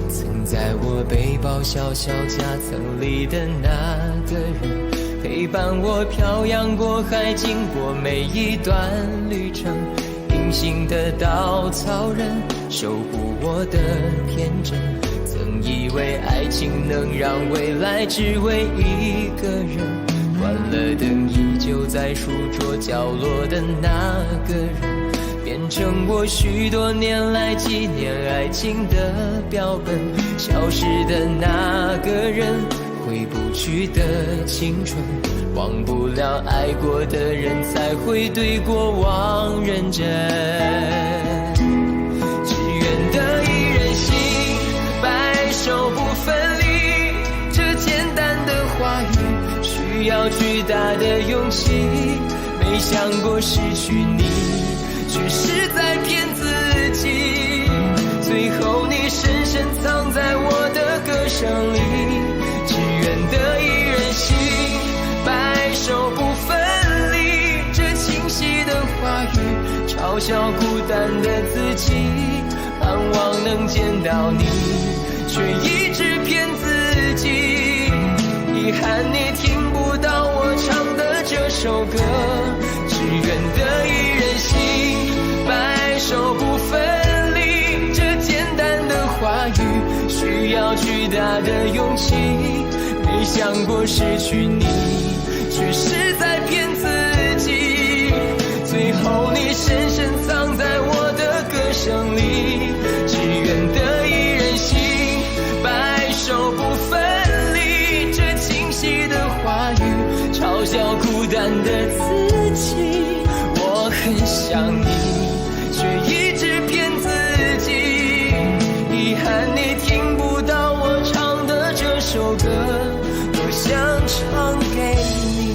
曾在我背包小小夹层里的那个人，陪伴我漂洋过海，经过每一段旅程。隐形的稻草人，守护我的天真。曾以为爱情能让未来只为一个人，关了灯依旧在书桌角落的那个人，变成我许多年来纪念爱情的标本。消失的那个人，回不去的青春，忘不了爱过的人，才会对过往认真。只愿得一人心，白首不分离。这简单的话语需要巨大的勇气，没想过失去你，却是在骗自己。最后你深深藏在我的歌声里，只愿得一人心，白首不分离。这清晰的话语嘲笑孤单的自己，盼望能见到你，却一直骗自己。遗憾你听不到我唱的这首歌，只愿得一人心，白首不分离。这简单的话语需要巨大的勇气，没想过失去你，却是在骗自己。最后你深深藏在我的歌声里，只愿得一人心，白首不分离。这清晰的话语嘲笑孤单的自己，我很想你，却一直骗自己。遗憾你听不到我唱的这首歌，我想唱给你。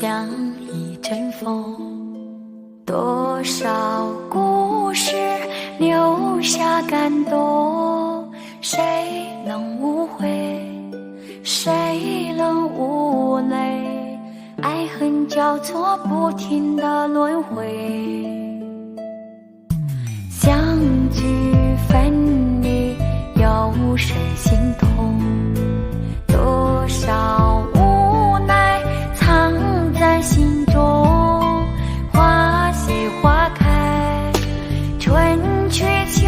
像一阵风，多少故事留下感动，谁能无悔，谁能无泪，爱恨交错不停的轮回，相聚分离有谁心痛，多少无奈藏在心中，花谢花开，春去秋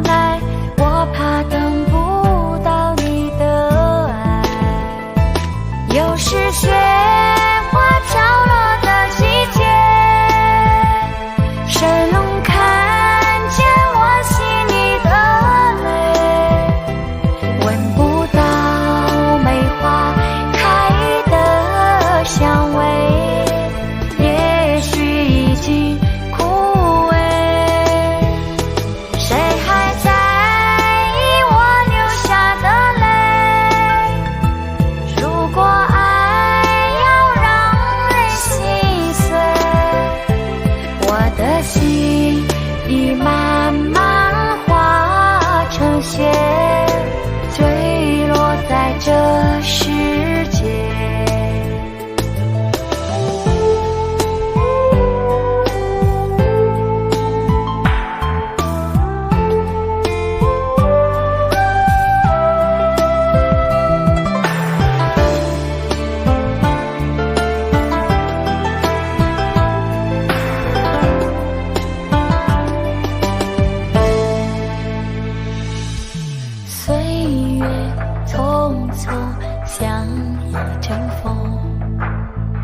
来，我怕等不到你的爱。又是雪花飘落的季节，阵风，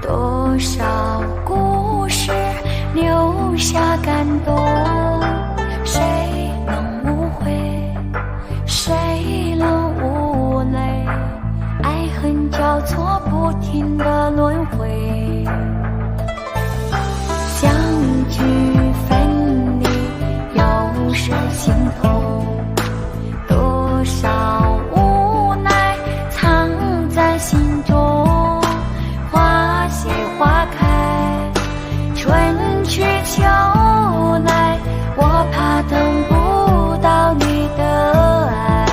多少故事留下感动，谁能无悔，谁能无泪，爱恨交错不停的轮回，相聚分离有时心痛，多少无奈藏在心中，花谢花开，春去秋来，我怕等不到你的爱。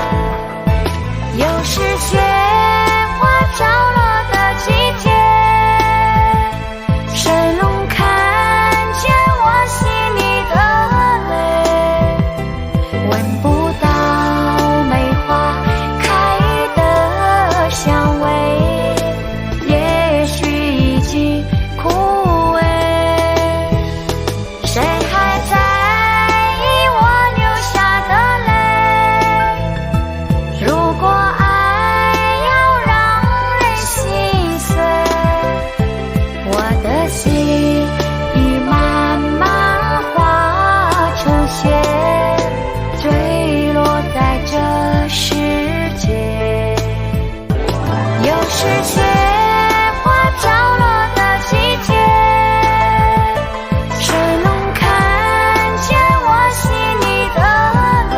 又是雪花着落的季节，谁能看见我心里的泪？闻不到梅花开的香味，也许已经枯萎，谁还在意我流下的泪？如果爱要让人心碎，我的心已慢慢化成雪，坠落在这世界。又是雪花着落的季节，谁能看见我心里的泪？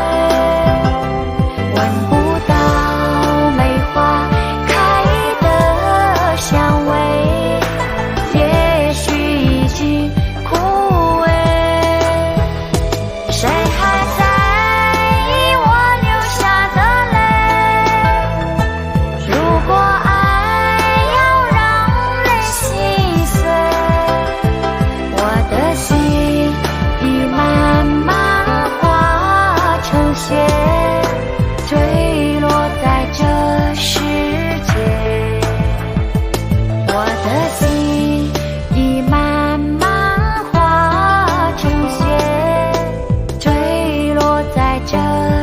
闻不到梅花开的香味，也许已经枯萎，谁还在意我流下的泪？如果爱要让人心碎，我的心已慢慢化成雪，坠落在这世界。我的心已慢慢化成雪，坠落在这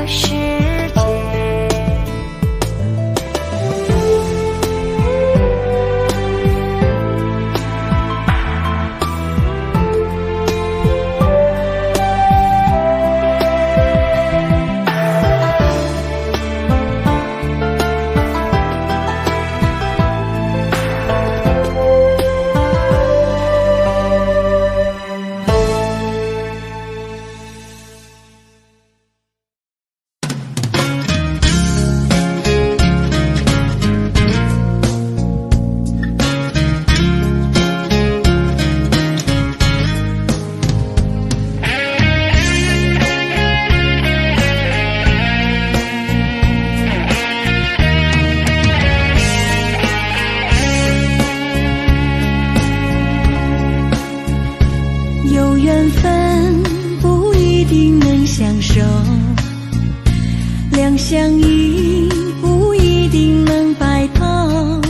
世界。有缘分不一定能相守，两相依不一定能白头。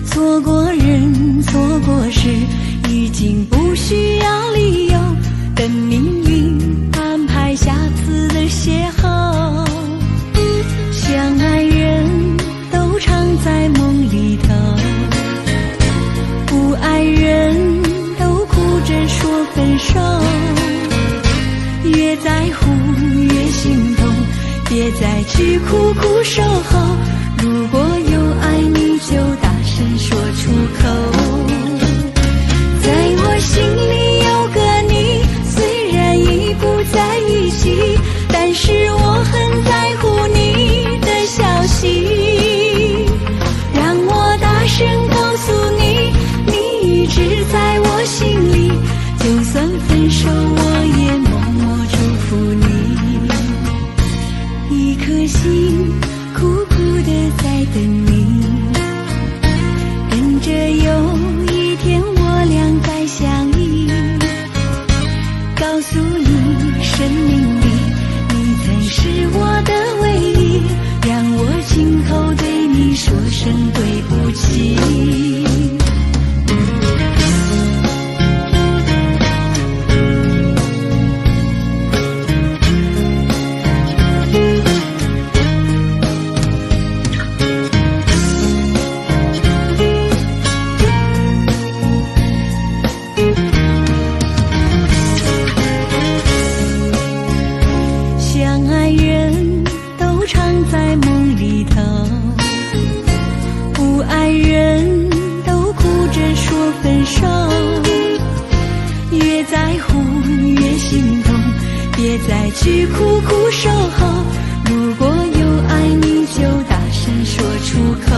错过人，错过事，已经不需要理由，等命运安排下次的邂逅。相爱人都常在梦里头，不爱人都哭着说分手。越在乎越心痛，别再去苦苦守候。如果有爱你就大声说出口。在我心里有个你，虽然已不在一起，但是我很在乎你的消息。让我大声告诉你，你一直在我心里，就算分手我也默默祝福你。一颗心苦苦地在等你，等着有一天我俩再相依。告诉你生命里你曾是我的唯一，让我今后对你说声对不起。爱人都哭着说分手，越在乎越心痛，别再去苦苦守候。如果有爱你就大声说出口。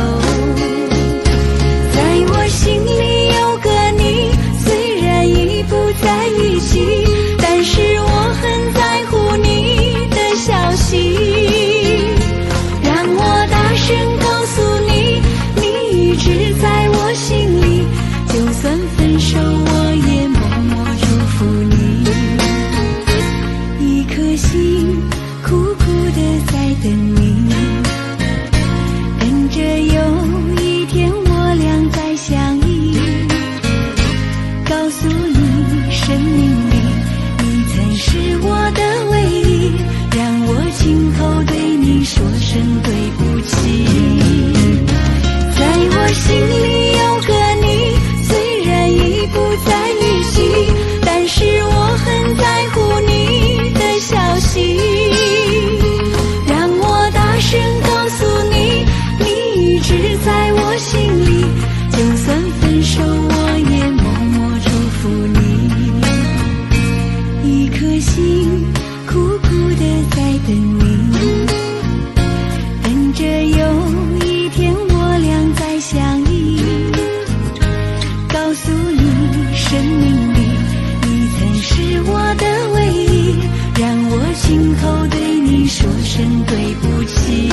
在我心里有个你，虽然已不在一起，但是我很在乎你的消息。让我大声告诉你，你一直在我心里，就算分手我也默默祝福你。一颗心苦苦的在等你，等着有一天我俩再相依。告诉你，生命里你曾是我的唯一，让我亲口对你说声对不起。在我心里有个你，虽然已不在一起，但是我很在乎你的消息。让我大声告诉你，你一直在我心里，就算分手我也默默祝福你。一颗心苦苦的在等你，等着有一天我俩再相依。告诉你，生命里你曾是我的唯一，让我亲口对你说声对不起。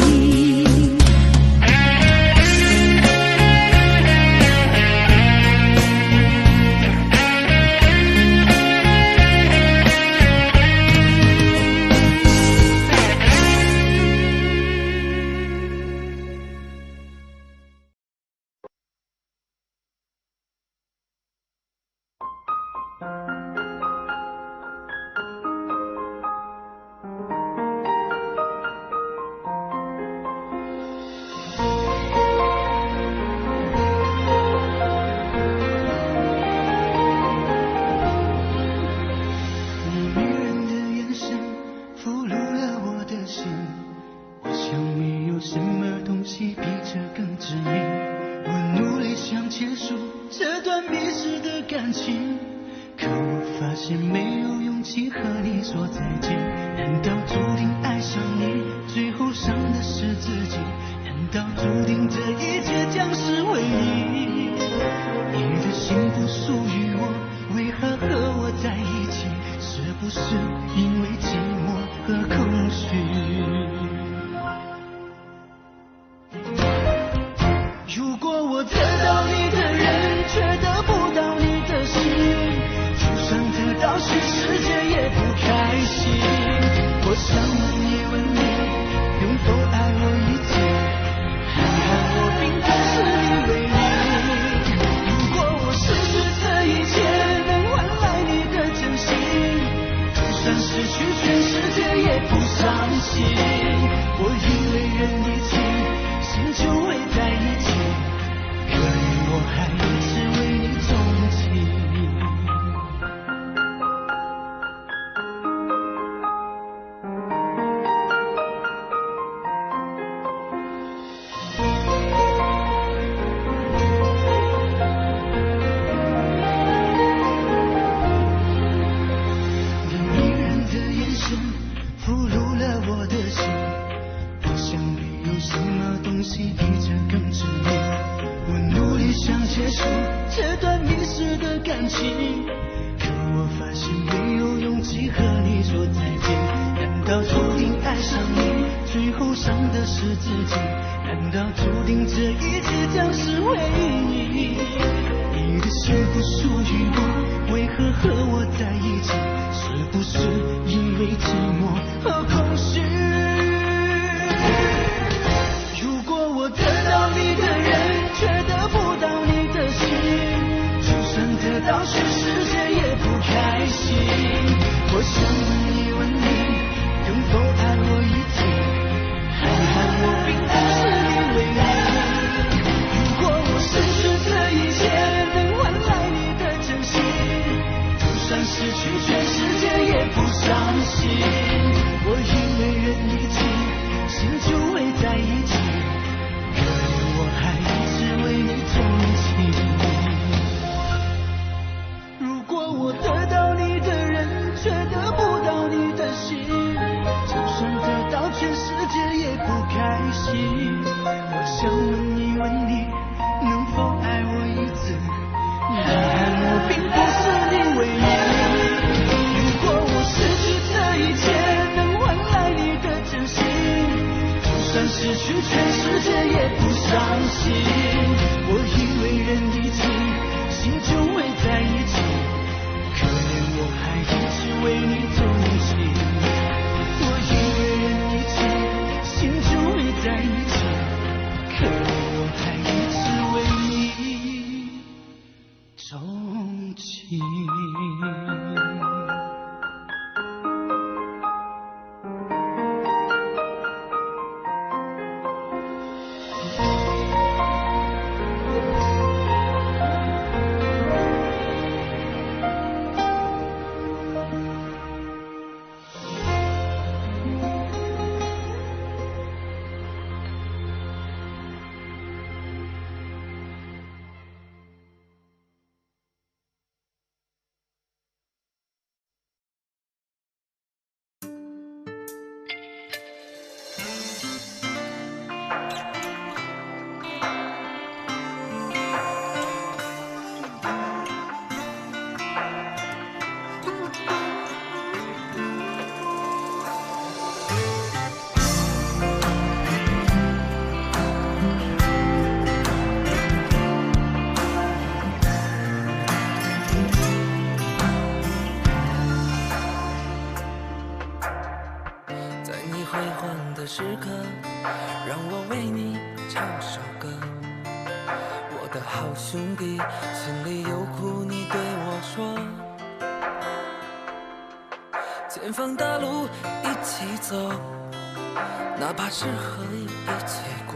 我因为人已经心就为伤心。我以为人一起，心就会在一起，可怜我还一直为你动情。我以为人一起，心就会在一起，可怜我还一直为你钟情。时刻，让我为你唱首歌。我的好兄弟，心里有苦你对我说。前方的路一起走，哪怕是和一起过，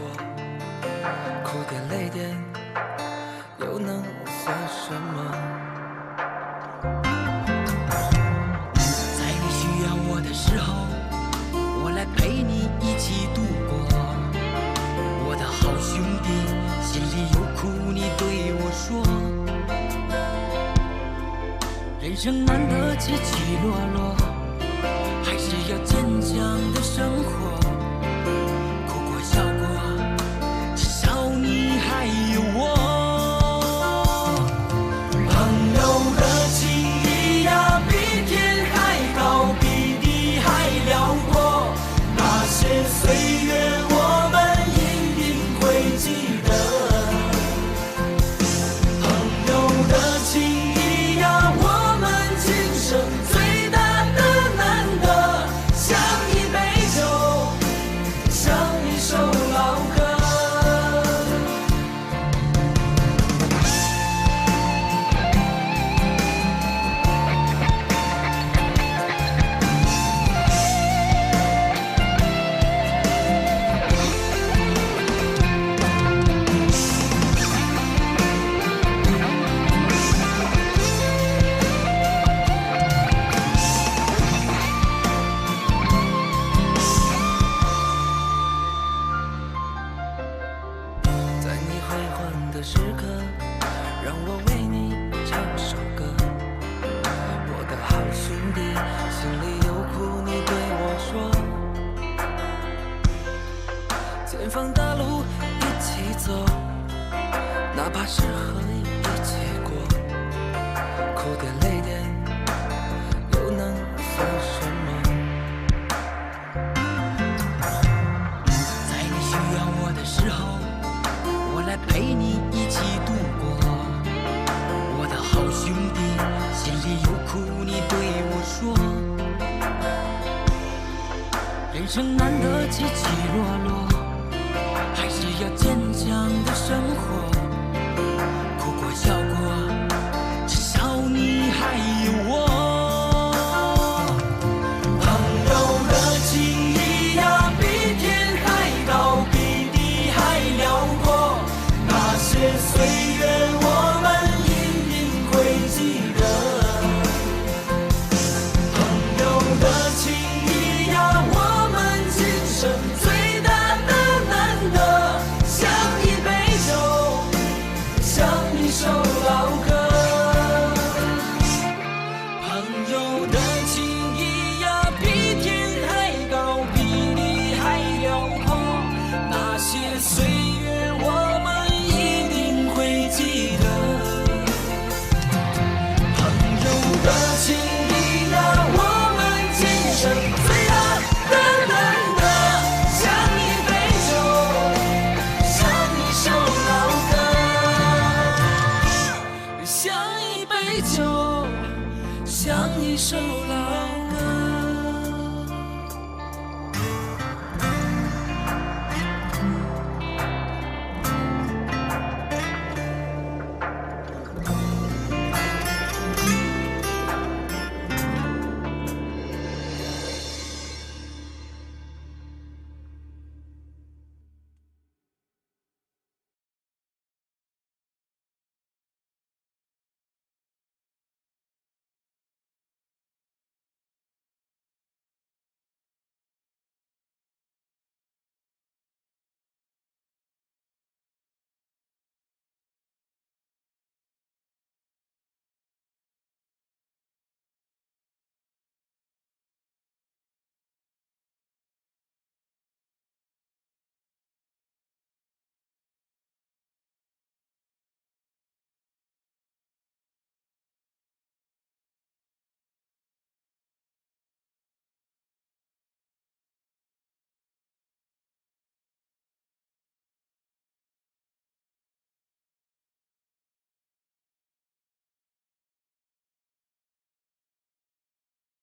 哭点泪点又能算什么？在你需要我的时候，我来陪你一起度过。我的好兄弟，心里有苦你对我说。人生难得起起落落，还是要坚强的生活。哭过笑过，至少你还有我。朋友的情谊呀，比天还高，比地还辽阔。那些岁月我们一定会记得。朋友的情谊呀，我们今生最大的难得，像一杯酒，像一首老歌。在你辉煌的时刻，让我为你唱首歌。我的好兄弟，心里有苦你对我说。前方的路一起走，哪怕是和一起过，哭点泪点又能算什么？在你需要我的时候，我来陪你一起度过。我的好兄弟，心里有苦你对我说。人生难得起起落落，还是要坚强的生活。